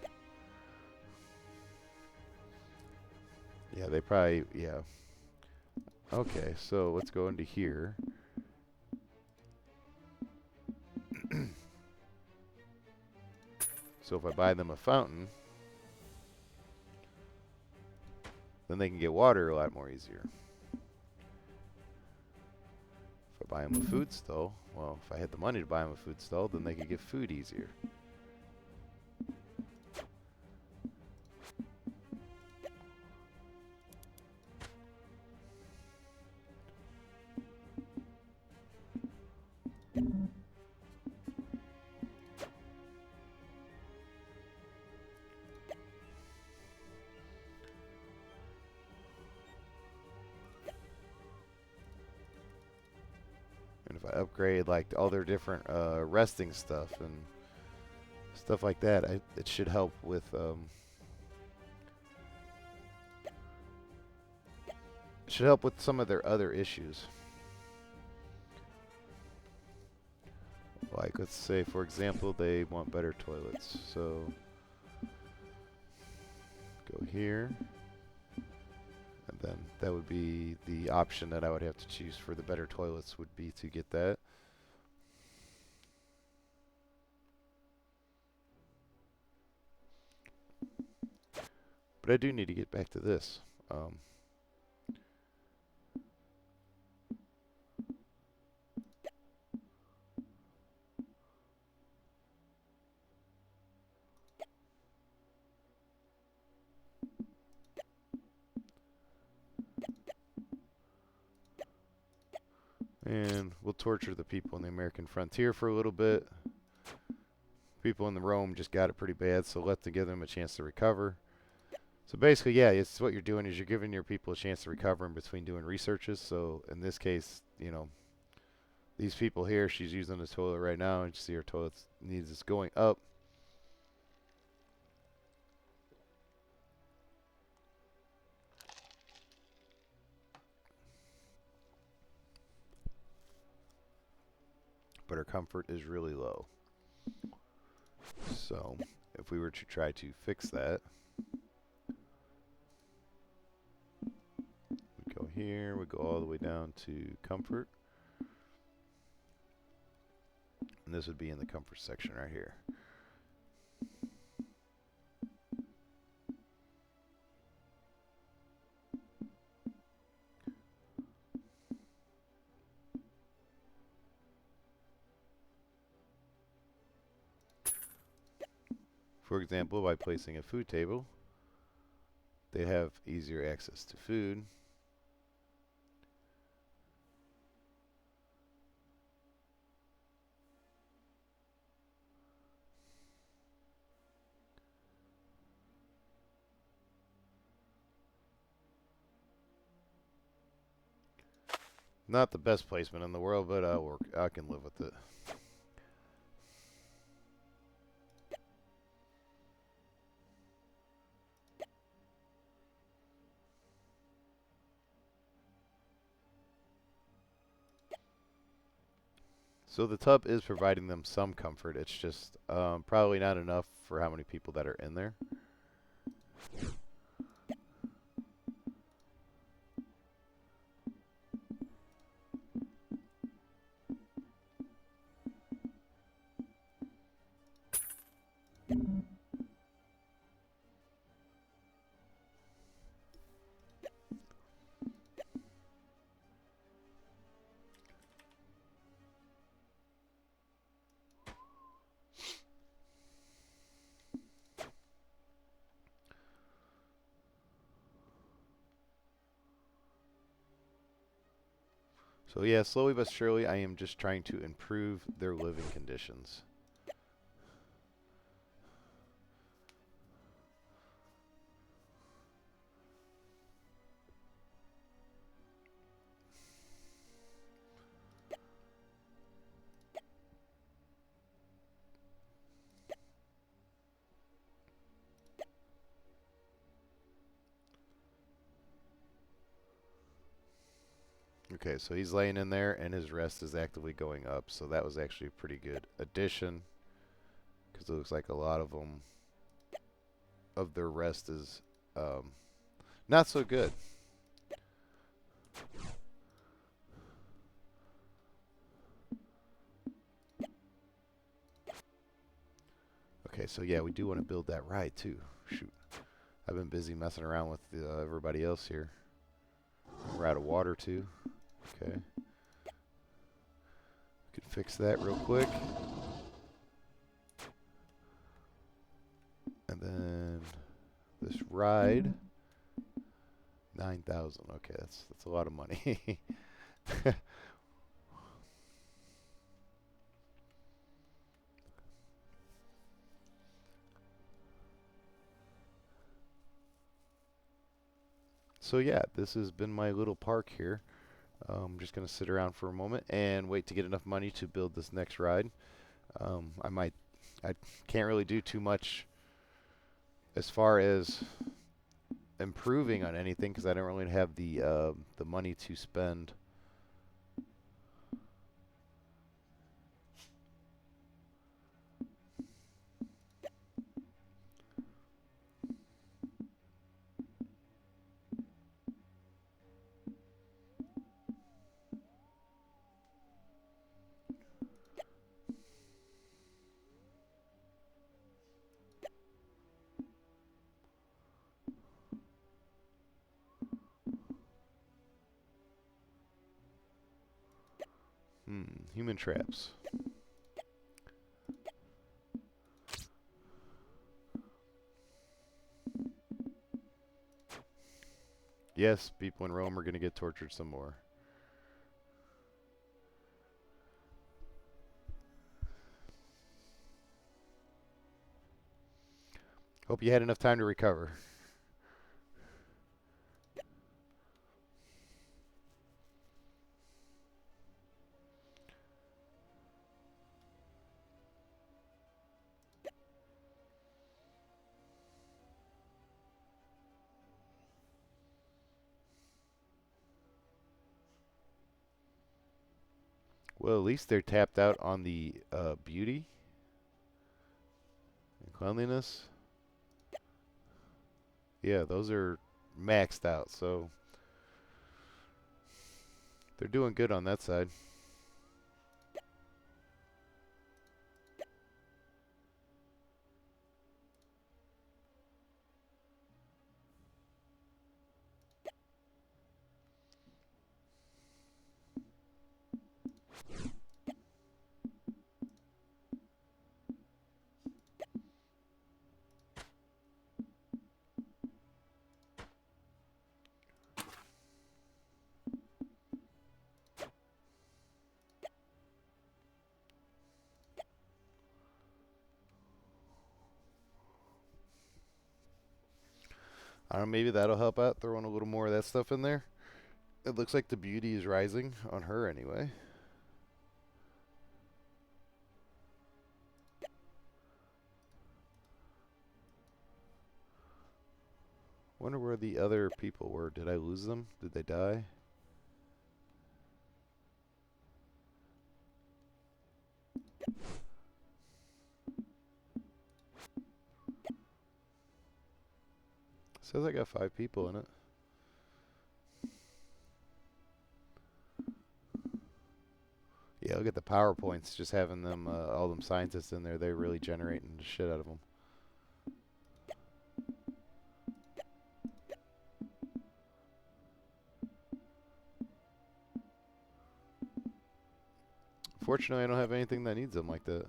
Yeah, they probably, yeah. Okay, so let's go into here. So if I buy them a fountain, then they can get water a lot more easier. If I buy them a food stall, well, if I had the money to buy them a food stall, then they could get food easier. And if I upgrade like all their different resting stuff and stuff like that, it should help with some of their other issues. Like let's say for example they want better toilets. So go here. And then that would be the option that I would have to choose for the better toilets would be to get that. But I do need to get back to this. And we'll We'll torture the people in the American frontier for a little bit. People in the Rome just got it pretty bad, so let's give them a chance to recover. So basically, yeah, it's what you're doing is you're giving your people a chance to recover in between doing researches. So in this case, you know, these people here, she's using the toilet right now, and you see her toilet needs is going up. But her comfort is really low. So if we were to try to fix that, we go here, we go all the way down to comfort. And this would be in the comfort section right here. For example, by placing a food table, they have easier access to food. Not the best placement in the world, but I can live with it. So the tub is providing them some comfort. It's just probably not enough for how many people that are in there. So yeah, slowly but surely, I am just trying to improve their living conditions. Okay, so he's laying in there, and his rest is actively going up. So that was actually a pretty good addition, because it looks like a lot of them, of their rest is not so good. Okay, so yeah, we do want to build that ride too. Shoot, I've been busy messing around with everybody else here. We're out of water too. Okay. We can fix that real quick. And then this ride, 9,000. Okay, that's a lot of money. So yeah, this has been my little park here. I'm just gonna sit around for a moment and wait to get enough money to build this next ride. I can't really do too much as far as improving on anything because I don't really have the money to spend. Human traps. Yes, people in Rome are going to get tortured some more. Hope you had enough time to recover. Well, at least they're tapped out on the beauty and cleanliness. Yeah, those are maxed out, so they're doing good on that side. I don't know, maybe that'll help out, throwing a little more of that stuff in there. It looks like the beauty is rising on her anyway. Wonder where the other people were. Did I lose them? Did they die? Says I got 5 people in it. Yeah, look at the PowerPoints. Just having them, all them scientists in there, they're really generating the shit out of them. Fortunately, I don't have anything that needs them like that.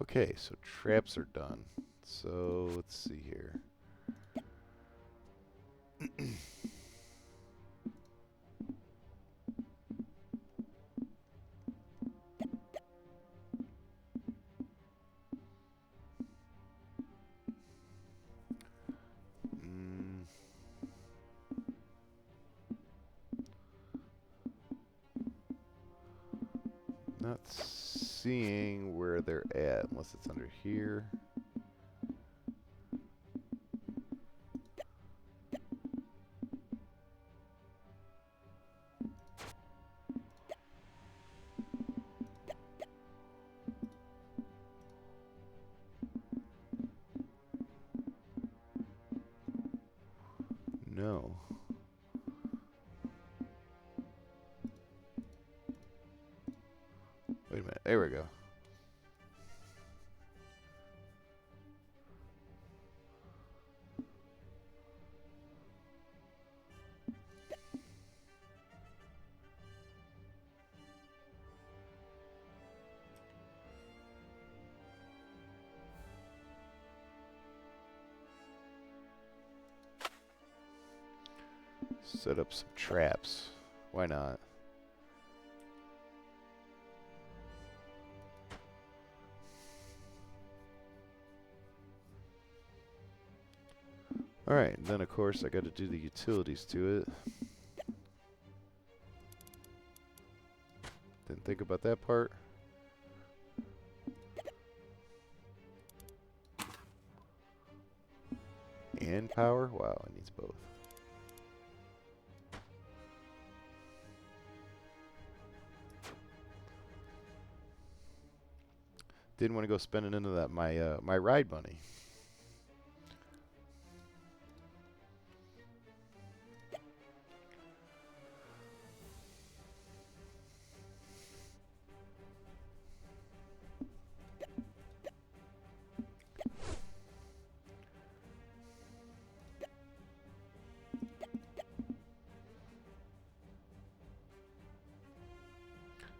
Okay, so traps are done. So let's see here. Not seeing where they're at unless it's under here. No. Wait a minute. There we go. Set up some traps. Why not? Alright, and then of course I got to do the utilities to it. Didn't think about that part. And power? Wow, it needs both. Didn't want to go spending into that my ride money.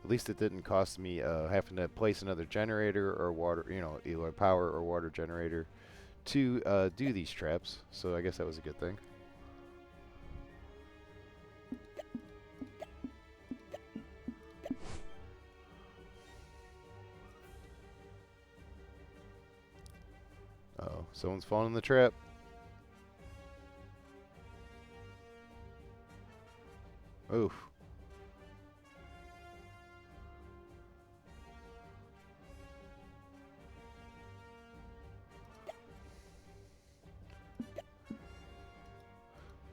At least it didn't cost me having to place another generator or water, either power or water generator to do these traps. So I guess that was a good thing. Oh, someone's falling in the trap. Oof.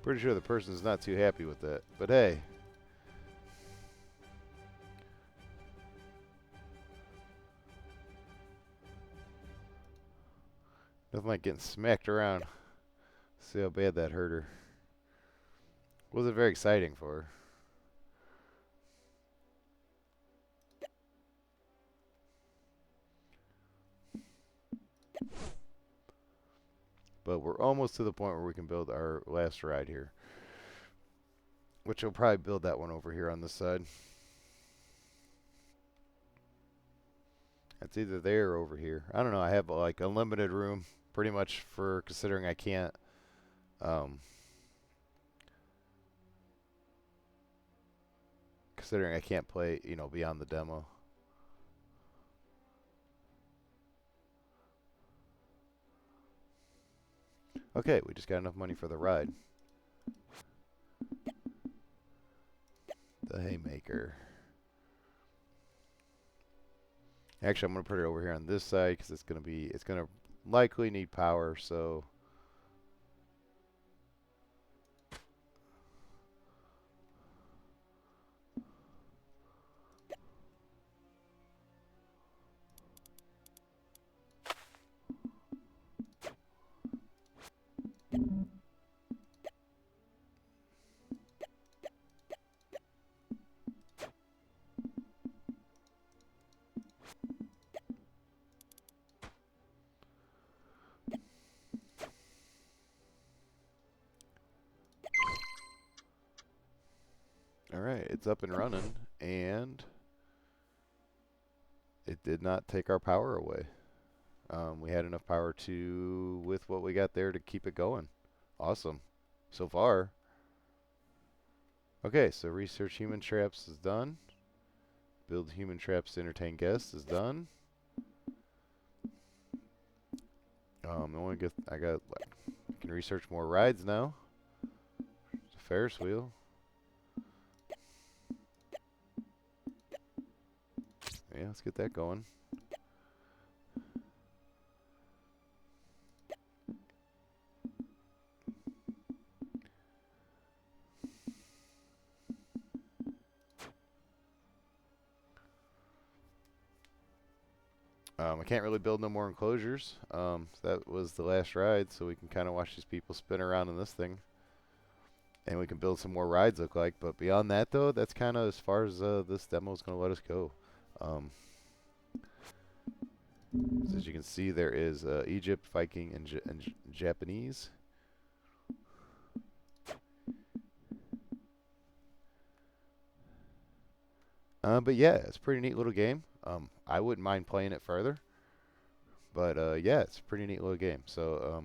Pretty sure the person's not too happy with that. But hey. Nothing like getting smacked around. See how bad that hurt her. Wasn't very exciting for her. But we're almost to the point where we can build our last ride here. Which will probably build that one over here on this side. It's either there or over here. I don't know. I have like unlimited room pretty much for considering I can't play, beyond the demo. Okay, we just got enough money for the ride. The haymaker. Actually, I'm going to put it over here on this side because it's going to likely need power, so alright, it's up and running, and it did not take our power away. We had enough power with what we got there to keep it going. Awesome. So far. Okay, so research human traps is done. Build human traps to entertain guests is done. I can research more rides now. It's a Ferris wheel. Yeah, let's get that going. I can't really build no more enclosures. That was the last ride, so we can kind of watch these people spin around in this thing. And we can build some more rides, look like. But beyond that, though, that's kind of as far as this demo is going to let us go. So as you can see, there is Egypt, Viking, and Japanese. But yeah, it's a pretty neat little game. I wouldn't mind playing it further. But yeah, it's a pretty neat little game. So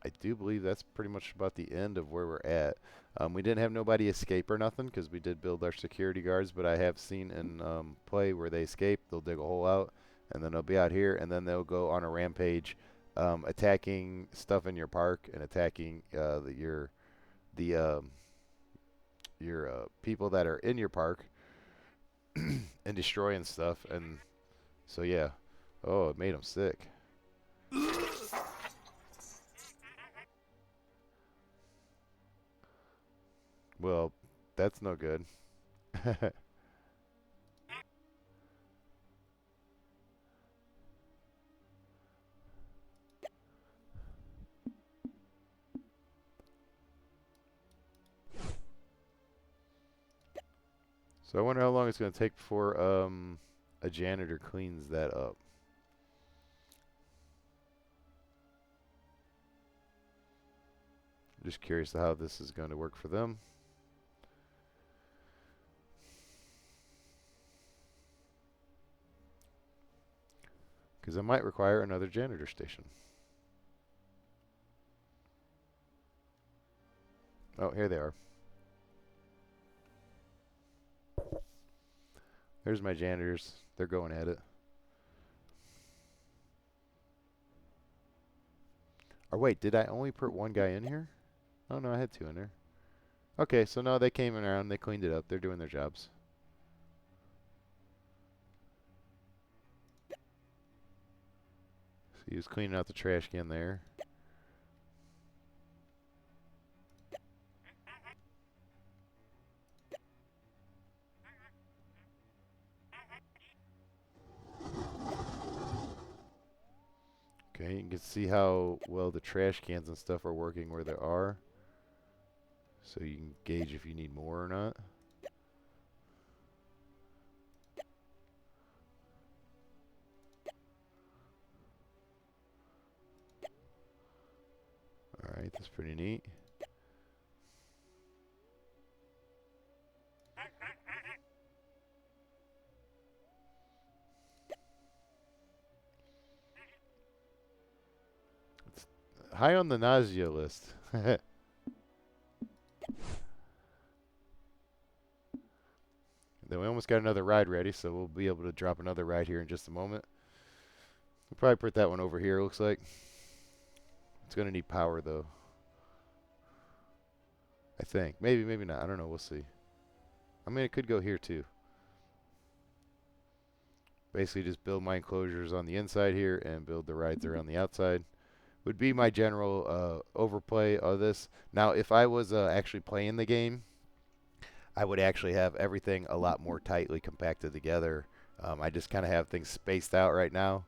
I do believe that's pretty much about the end of where we're at. We didn't have nobody escape or nothing because we did build our security guards, but I have seen in play where they escape, they'll dig a hole out, and then they'll be out here, and then they'll go on a rampage, attacking stuff in your park and attacking your people that are in your park and destroying stuff. And so yeah, oh, it made them sick. Well, that's no good. So I wonder how long it's going to take before a janitor cleans that up. I'm just curious to how this is going to work for them. Because I might require another janitor station. Oh, here they are. There's my janitors. They're going at it. Or wait, did I only put one guy in here? Oh no, I had two in there. Okay, so no, they came around, they cleaned it up. They're doing their jobs. So he was cleaning out the trash can there. Okay, you can see how well the trash cans and stuff are working where there are. So you can gauge if you need more or not. Alright, that's pretty neat. It's high on the nausea list. Then we almost got another ride ready, so we'll be able to drop another ride here in just a moment. We'll probably put that one over here, looks like. It's going to need power, though. I think. Maybe, maybe not. I don't know. We'll see. I mean, it could go here, too. Basically, just build my enclosures on the inside here and build the rides around the outside. Would be my general overplay of this. Now, if I was actually playing the game, I would actually have everything a lot more tightly compacted together. I just kind of have things spaced out right now,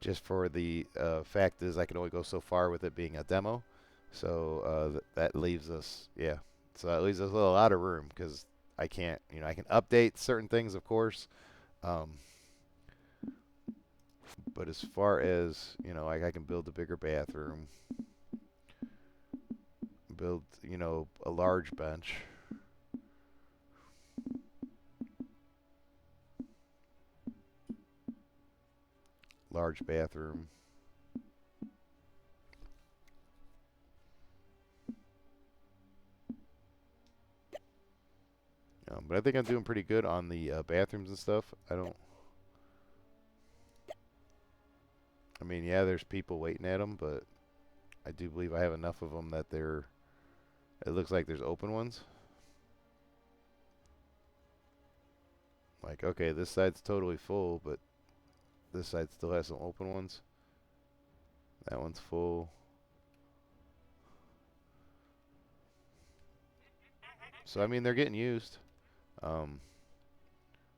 just for the fact is I can only go so far with it being a demo. So that leaves us, yeah. So that leaves us a lot of room because I can't, I can update certain things, of course. But as far as, like I can build a bigger bathroom, build, a large bench. Large bathroom. But I think I'm doing pretty good on the bathrooms and stuff. I mean, yeah, there's people waiting at them, but I do believe I have enough of them that it looks like there's open ones. Like, okay, this side's totally full, but this side still has some open ones. That one's full. So, I mean, they're getting used,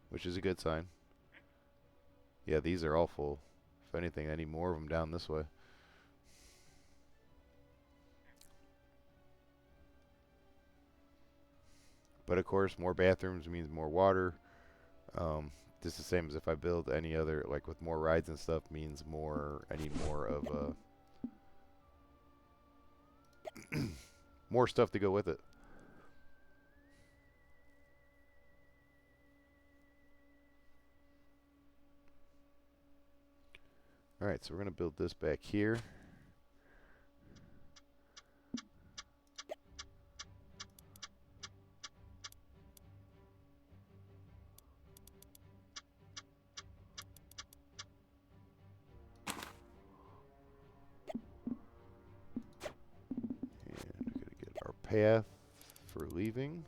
which is a good sign. Yeah, these are all full. If anything, I need more of them down this way. But, of course, more bathrooms means more water. Just the same as if I build any other, like with more rides and stuff, means more, I need more of more stuff to go with it. Alright, so we're going to build this back here. And we're going to get our path for leaving.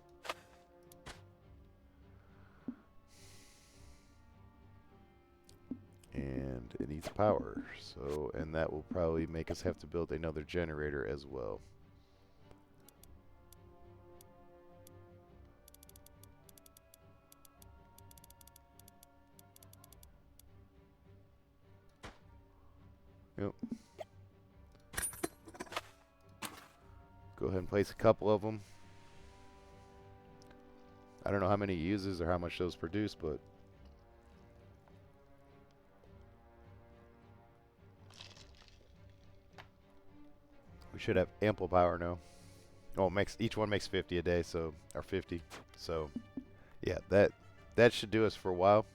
And it needs power, so, and that will probably make us have to build another generator as well. Yep. Go ahead and place a couple of them. I don't know how many he uses or how much those produce, but we should have ample power now. Oh, each one makes 50 a day, so, or 50. So, yeah, that should do us for a while.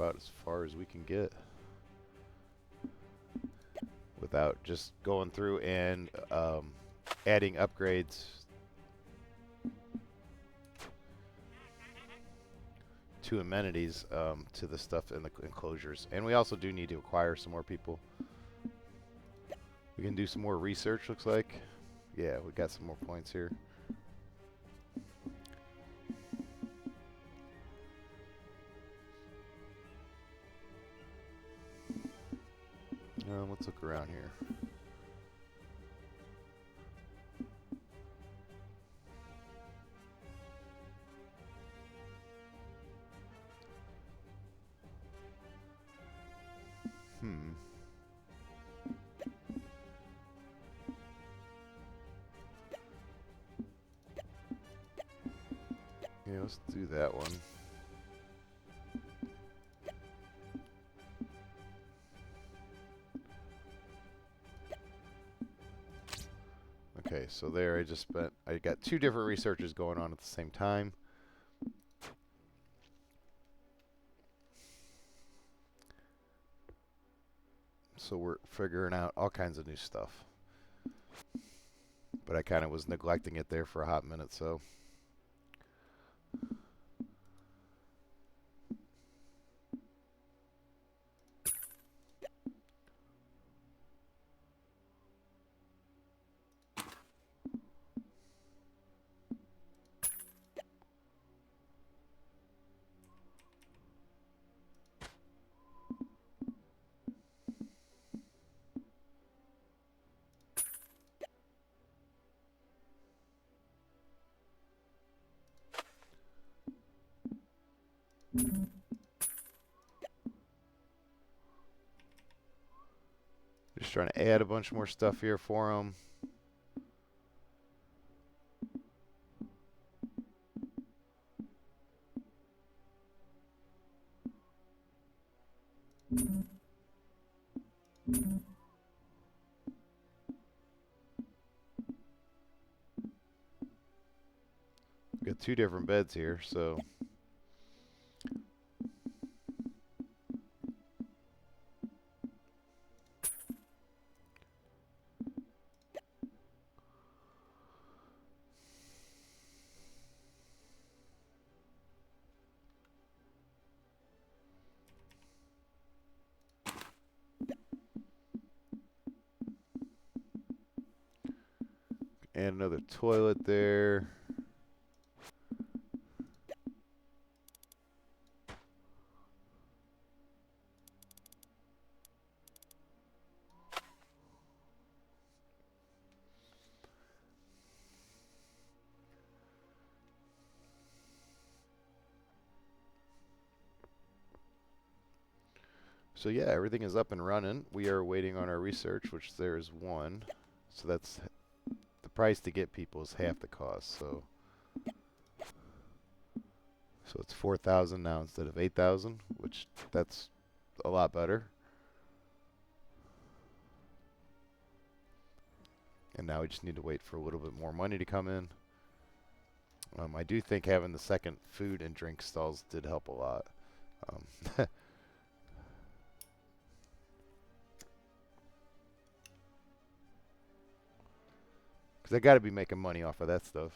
about as far as we can get without just going through and adding upgrades to amenities to the stuff in the enclosures. And we also do need to acquire some more people. We can do some more research, looks like. Yeah, we got some more points here. Let's look around here. Yeah, let's do that one. Okay, so there I got two different researchers going on at the same time. So we're figuring out all kinds of new stuff. But I kind of was neglecting it there for a hot minute, so. Just trying to add a bunch more stuff here for them. We got two different beds here, so. And another toilet there. So yeah, everything is up and running. We are waiting on our research, which there is one. So that's the price to get people is half the cost. So it's 4,000 now instead of 8,000, which that's a lot better. And now we just need to wait for a little bit more money to come in. I do think having the second food and drink stalls did help a lot. Because I got to be making money off of that stuff.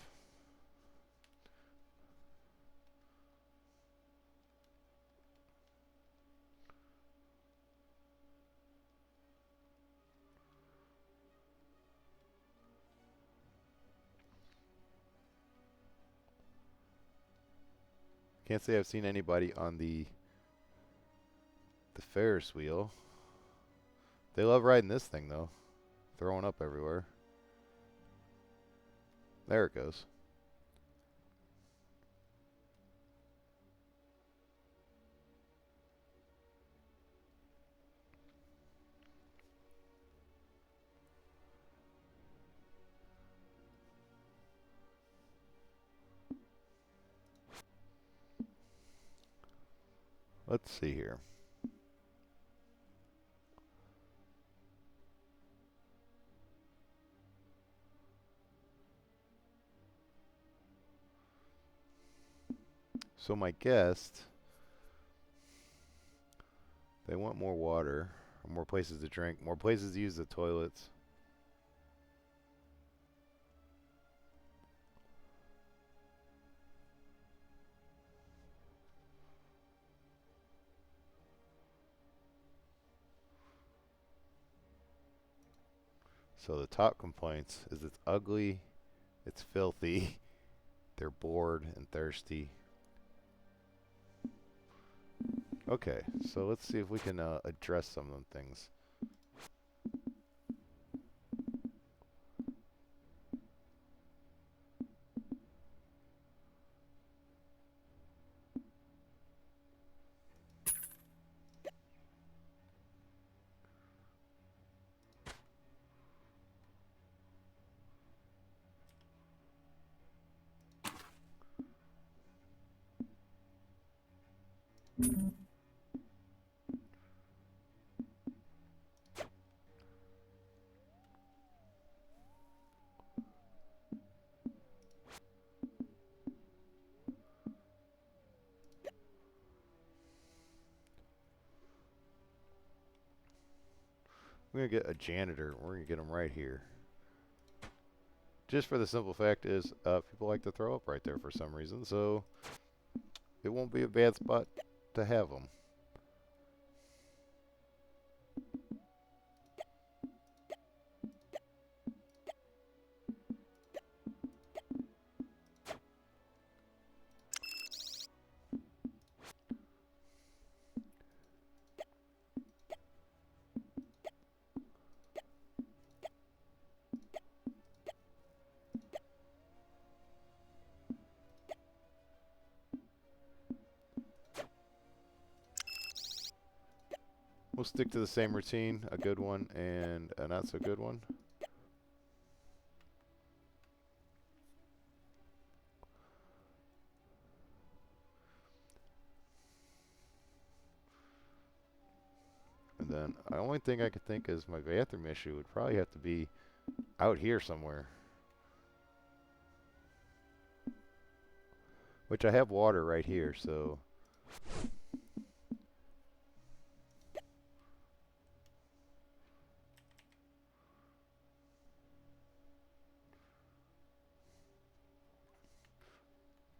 Can't say I've seen anybody on the Ferris wheel. They love riding this thing though. Throwing up everywhere. There it goes. Let's see here. So my guest They want more water, more places to drink, more places to use the toilets. So the top complaints is it's ugly, it's filthy, they're bored and thirsty. Okay, so let's see if we can address some of them things. We're going to get a janitor. We're going to get him right here. Just for the simple fact is, people like to throw up right there for some reason, so it won't be a bad spot to have them. We'll stick to the same routine, a good one and a not so good one. And then the only thing I could think is my bathroom issue would probably have to be out here somewhere. Which I have water right here, so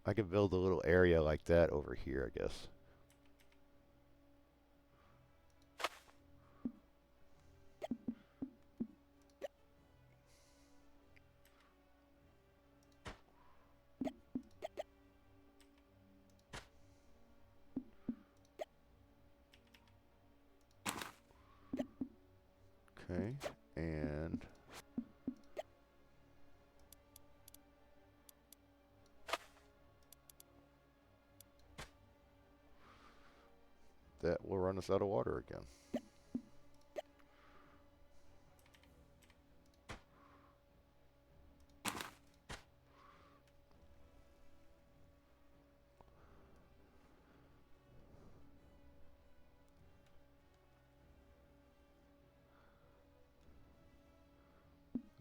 I could build a little area like that over here, I guess. Okay, and that will run us out of water again.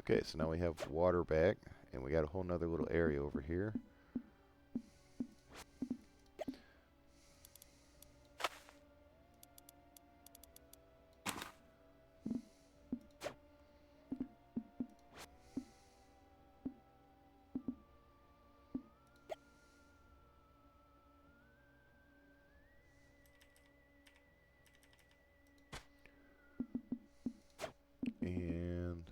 Okay, so now we have water back, and we got a whole nother little area over here. And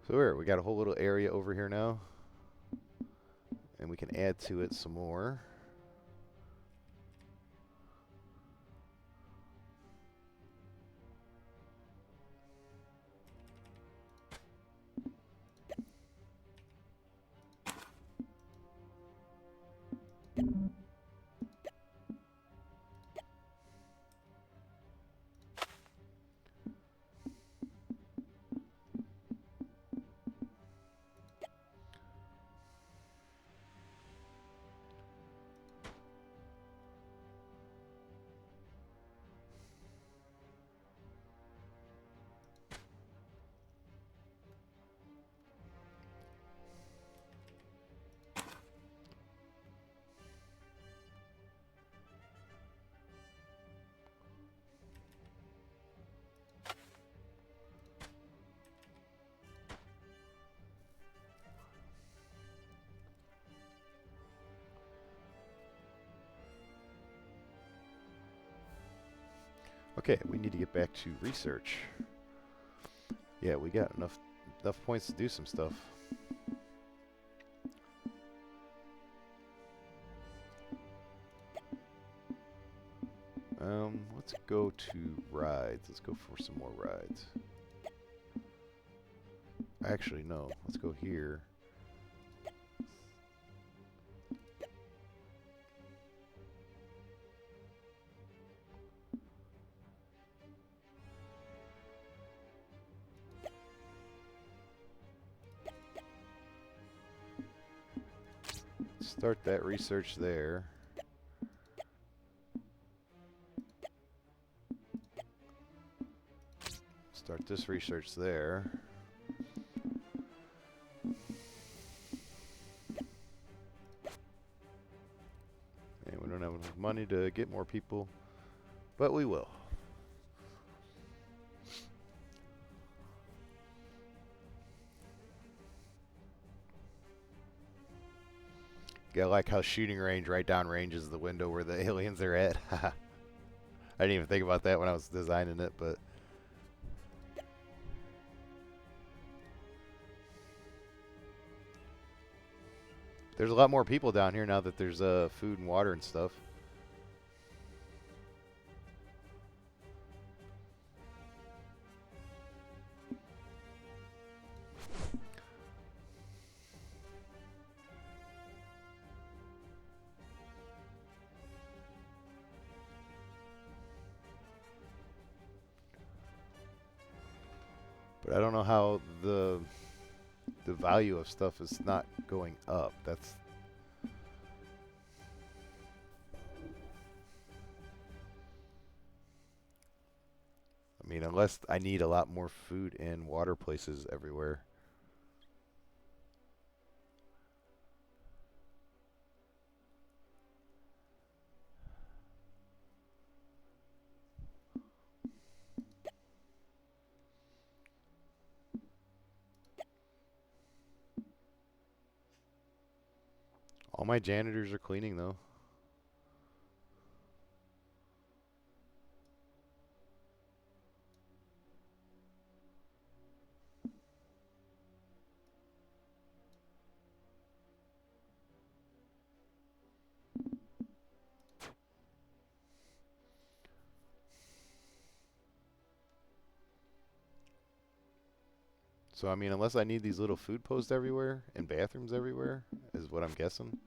so here, we got a whole little area over here now. And we can add to it some more. Okay, we need to get back to research. Yeah, we got enough points to do some stuff. Let's go to rides. Let's go for some more rides. Actually, no. Let's go here. Start that research there. Start this research there. And we don't have enough money to get more people, but we will. Yeah, I like how shooting range right down range is the window where the aliens are at. I didn't even think about that when I was designing it, but there's a lot more people down here now that there's food and water and stuff. But I don't know how the value of stuff is not going up. That's I mean, unless I need a lot more food and water places everywhere. All my janitors are cleaning though. So, I mean, unless I need these little food posts everywhere and bathrooms everywhere, is what I'm guessing.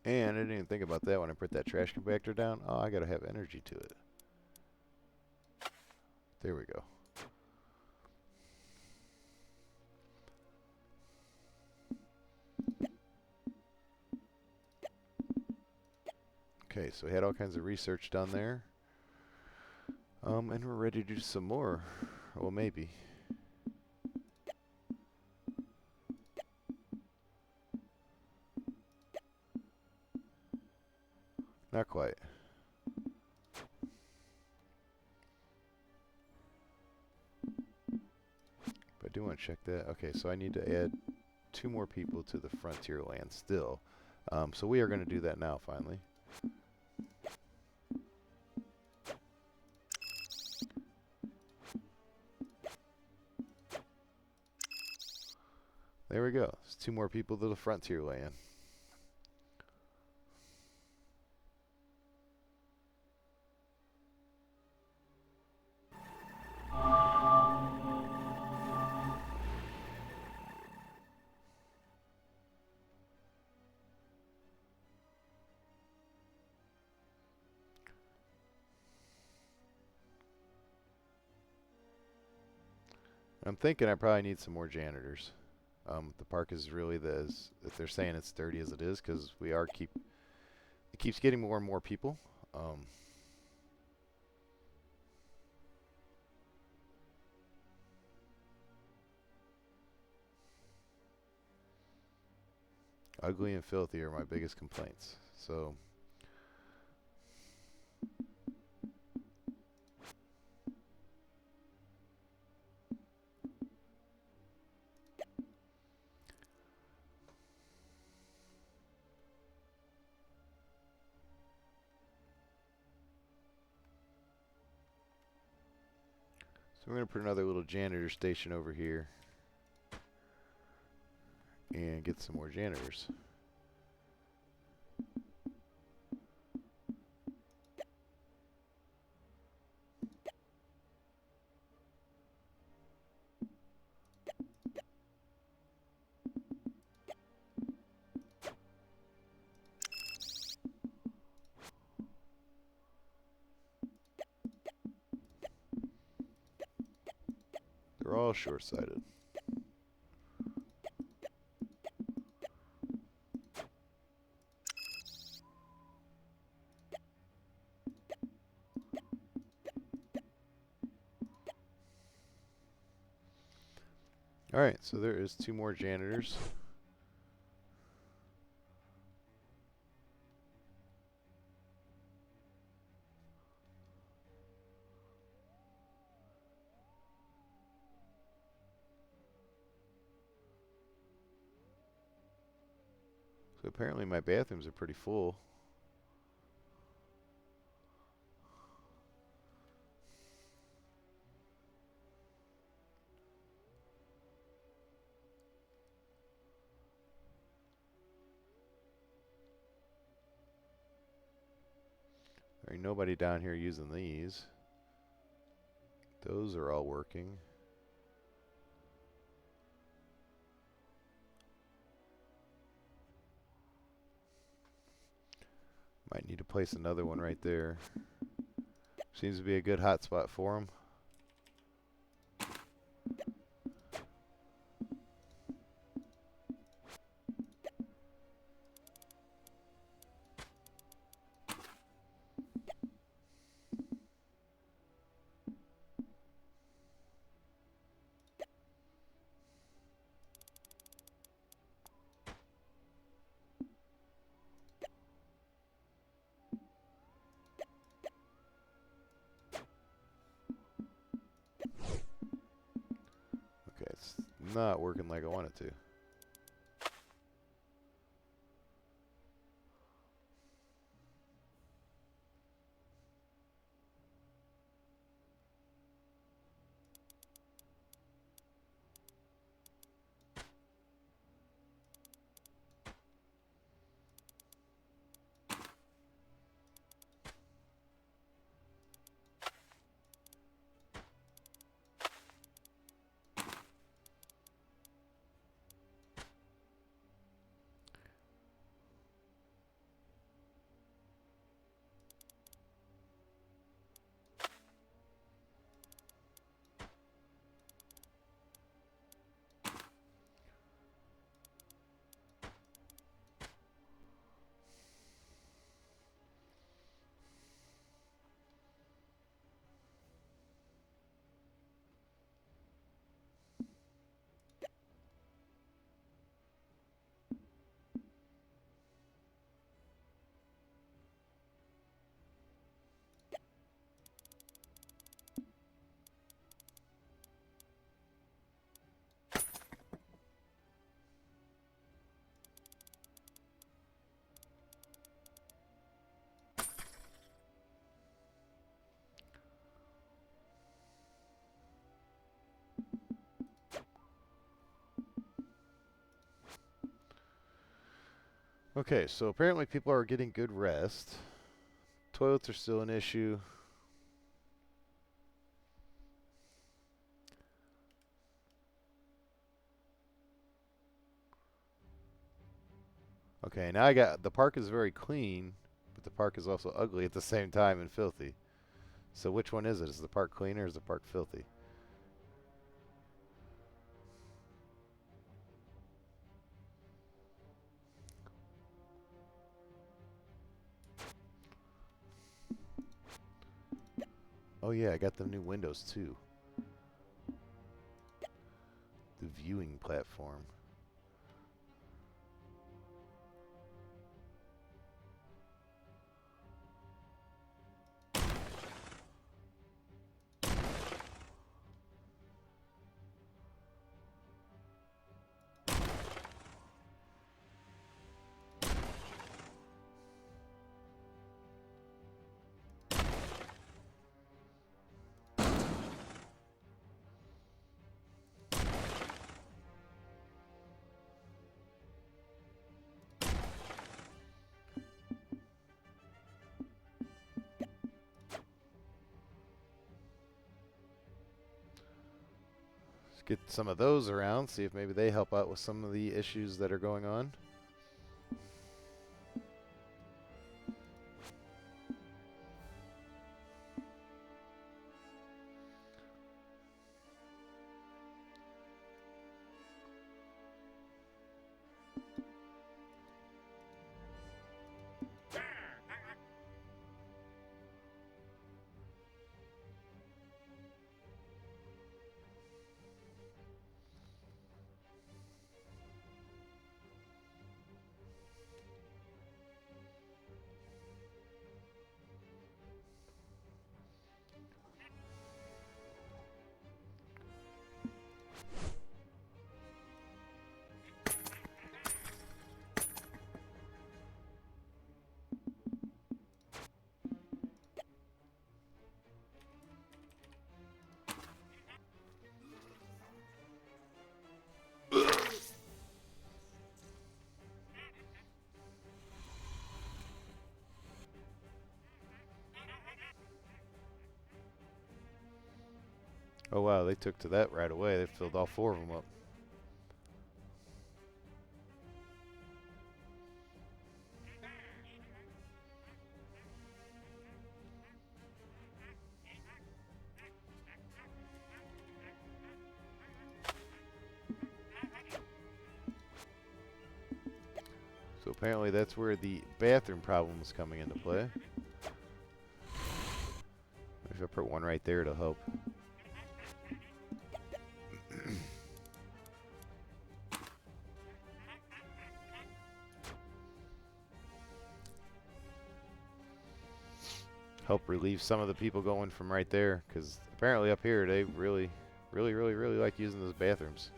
And I didn't even think about that when I put that trash compactor down. Oh, I gotta have energy to it. There we go. Okay, so we had all kinds of research done there. And we're ready to do some more. Well, maybe. Not quite. But I do want to check that. Okay, so I need to add 2 more people to the frontier land still. So we are going to do that now, finally. There we go. There's 2 more people to the frontier land. I'm thinking I probably need some more janitors. The park is really if they're saying it's dirty as it is, because it keeps getting more and more people. Um, Ugly and filthy are my biggest complaints. So we're going to put another little janitor station over here and get some more janitors. They're all short-sighted. Alright, so there is 2 more janitors. So apparently my bathrooms are pretty full. There ain't nobody down here using these. Those are all working. Might need to place another one right there. Seems to be a good hot spot for them. Okay, it's not working like I want it to. Okay, so apparently people are getting good rest. Toilets are still an issue. Okay, now the park is very clean, but the park is also ugly at the same time and filthy. So which one is it? Is the park clean or is the park filthy? Oh yeah, I got the new windows too. The viewing platform. Get some of those around, see if maybe they help out with some of the issues that are going on. Oh wow, they took to that right away. They filled all 4 of them up. So apparently that's where the bathroom problem is coming into play. If I put one right there, it'll help. Help relieve some of the people going from right there, because apparently up here they really like using those bathrooms.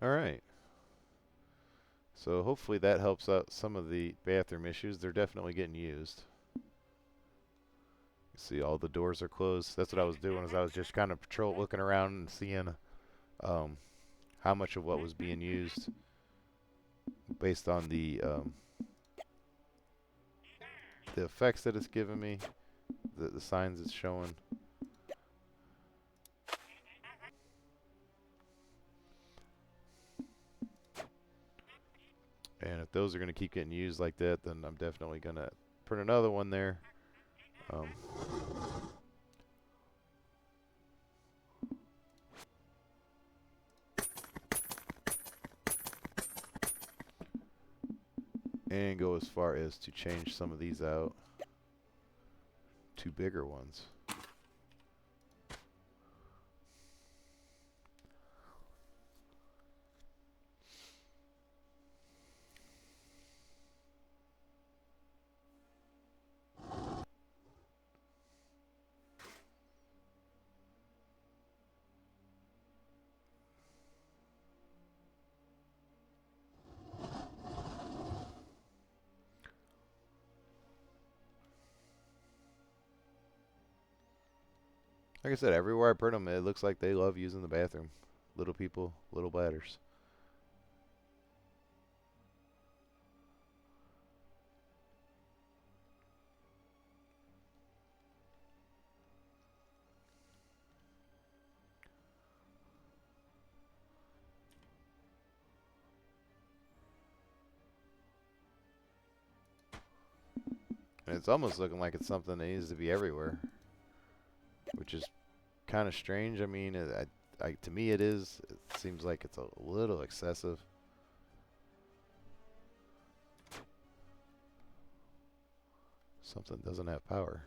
Alright. So hopefully that helps out some of the bathroom issues. They're definitely getting used. You see all the doors are closed. That's what I was doing, is I was just kind of looking around and seeing how much of what was being used based on the effects that it's giving me, the signs it's showing. And if those are going to keep getting used like that, then I'm definitely going to put another one there. And go as far as to change some of these out to bigger ones. Like I said, everywhere I put them, it looks like they love using the bathroom. Little people, little bladders. And it's almost looking like it's something that needs to be everywhere, which is kind of strange. I mean, to me it is. It seems like it's a little excessive. Something doesn't have power.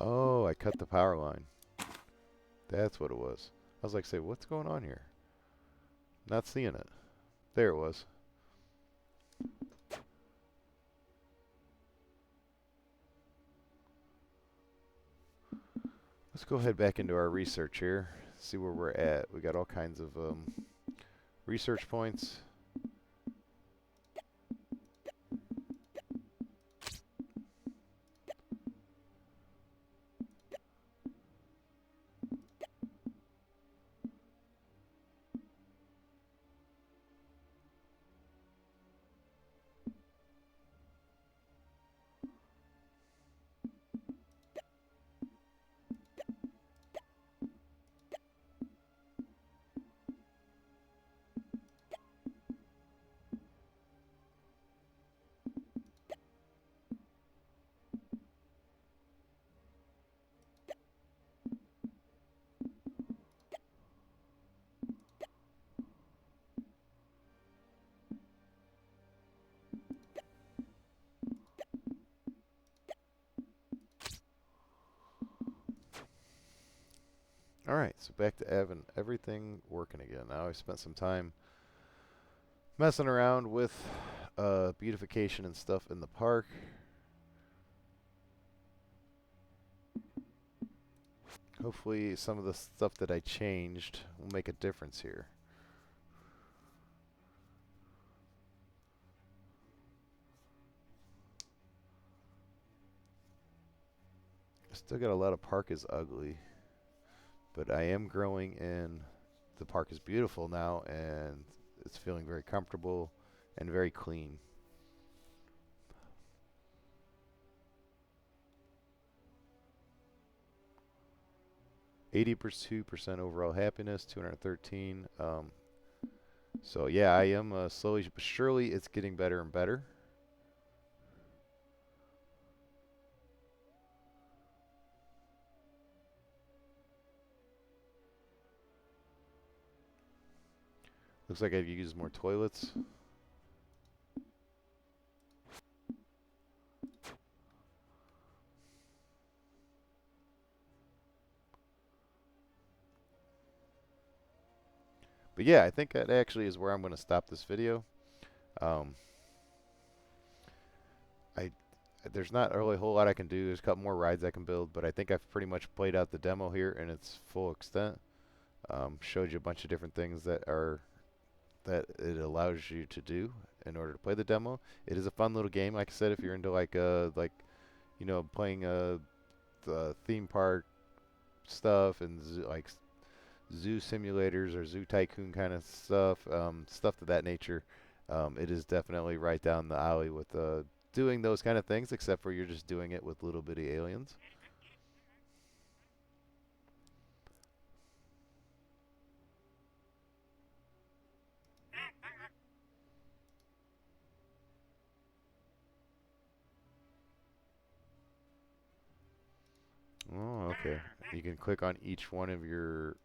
Oh, I cut the power line. That's what it was. I was like, say, what's going on here? Not seeing it. There it was. Let's go ahead back into our research here. See where we're at. We got all kinds of research points. Alright, so back to having everything working again. Now I spent some time messing around with beautification and stuff in the park. Hopefully some of the stuff that I changed will make a difference here. Still got a lot of park is ugly, but I am growing in. The park is beautiful now, and it's feeling very comfortable and very clean. 82% overall happiness, 213. So yeah, I am slowly but surely it's getting better and better. Looks like I've used more toilets. But yeah, I think that actually is where I'm going to stop this video. Um, there's not really a whole lot I can do. There's a couple more rides I can build, but I think I've pretty much played out the demo here in its full extent. Showed you a bunch of different things that it allows you to do in order to play the demo. It is a fun little game, like I said, if you're into like playing the theme park stuff and like zoo simulators or zoo tycoon kind of stuff, stuff of that nature. It is definitely right down the alley with doing those kind of things, except for you're just doing it with little bitty aliens. Oh, okay. You can click on each one of your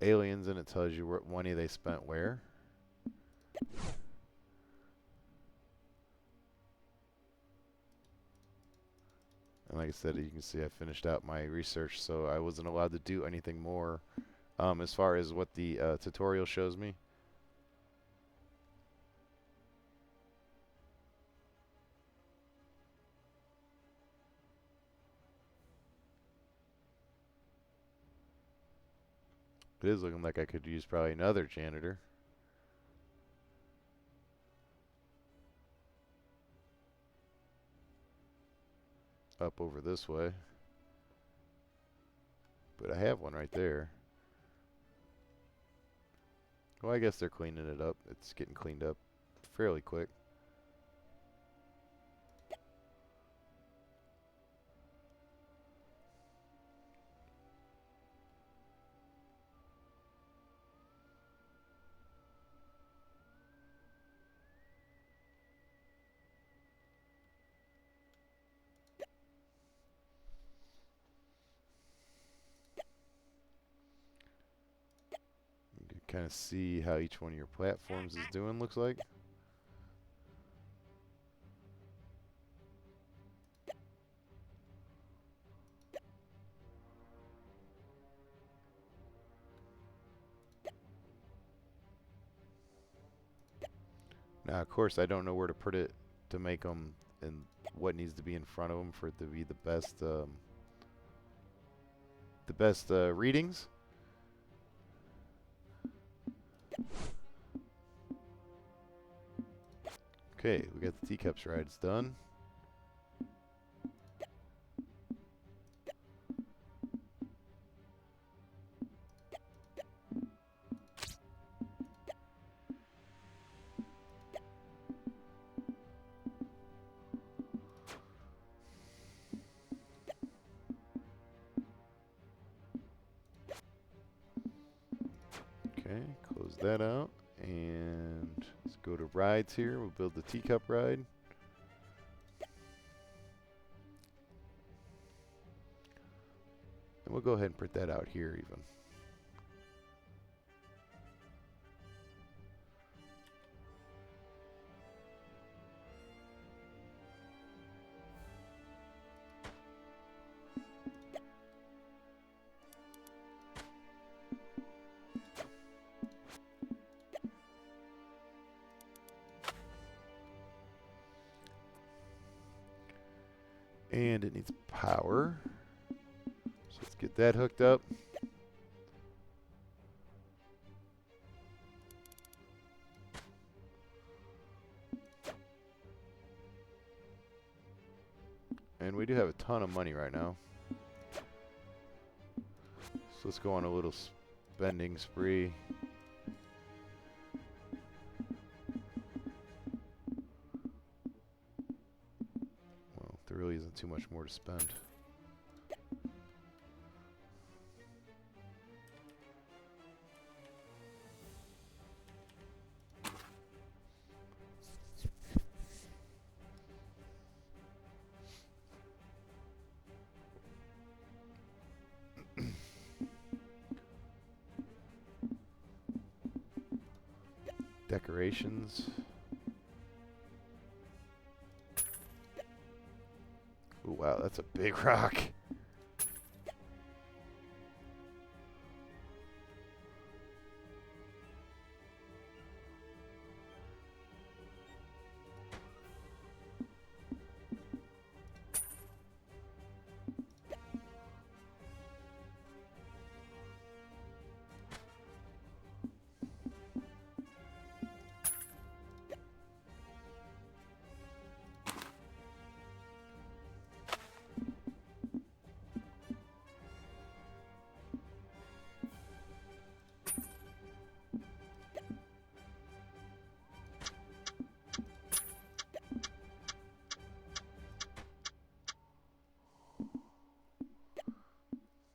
aliens and it tells you what money they spent where. And like I said, you can see I finished out my research, so I wasn't allowed to do anything more as far as what the tutorial shows me. It is looking like I could use probably another janitor. Up over this way. But I have one right there. Well, I guess they're cleaning it up. It's getting cleaned up fairly quick. You can kind of see how each one of your platforms is doing, looks like. Now, of course, I don't know where to put it to make them and what needs to be in front of them for it to be the best readings. Okay, we got the teacups rides done. Okay, close that out. And let's go to rides here. We'll build the teacup ride. And we'll go ahead and print that out here even. And it needs power. So let's get that hooked up. And we do have a ton of money right now. So let's go on a little spending spree. Well, there really isn't too much more to spend. Decorations. Oh wow, that's a big rock.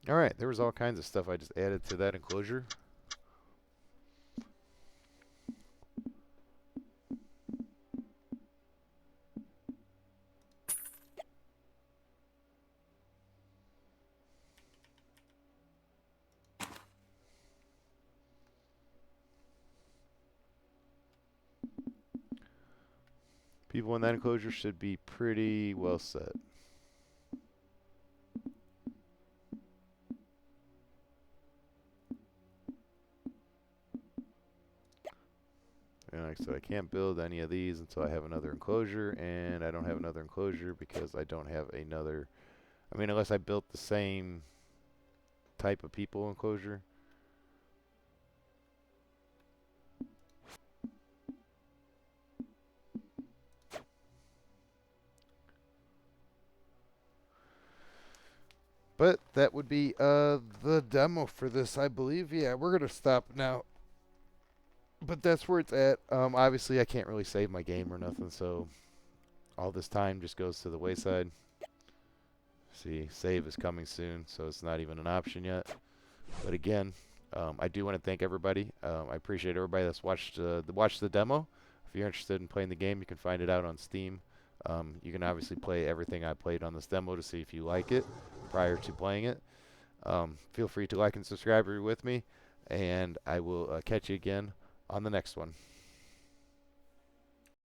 Alright, there was all kinds of stuff I just added to that enclosure. People in that enclosure should be pretty well set. And like I said, I can't build any of these until I have another enclosure, and I don't have another enclosure because I don't have another. I mean, unless I built the same type of people enclosure. But that would be the demo for this, I believe. Yeah, we're gonna stop now. But that's where it's at. Obviously, I can't really save my game or nothing, so all this time just goes to the wayside. See, save is coming soon, so it's not even an option yet. But again, I do want to thank everybody. I appreciate everybody that's watched the demo. If you're interested in playing the game, you can find it out on Steam. You can obviously play everything I played on this demo to see if you like it prior to playing it. Feel free to like and subscribe if you're with me, and I will catch you again on the next one.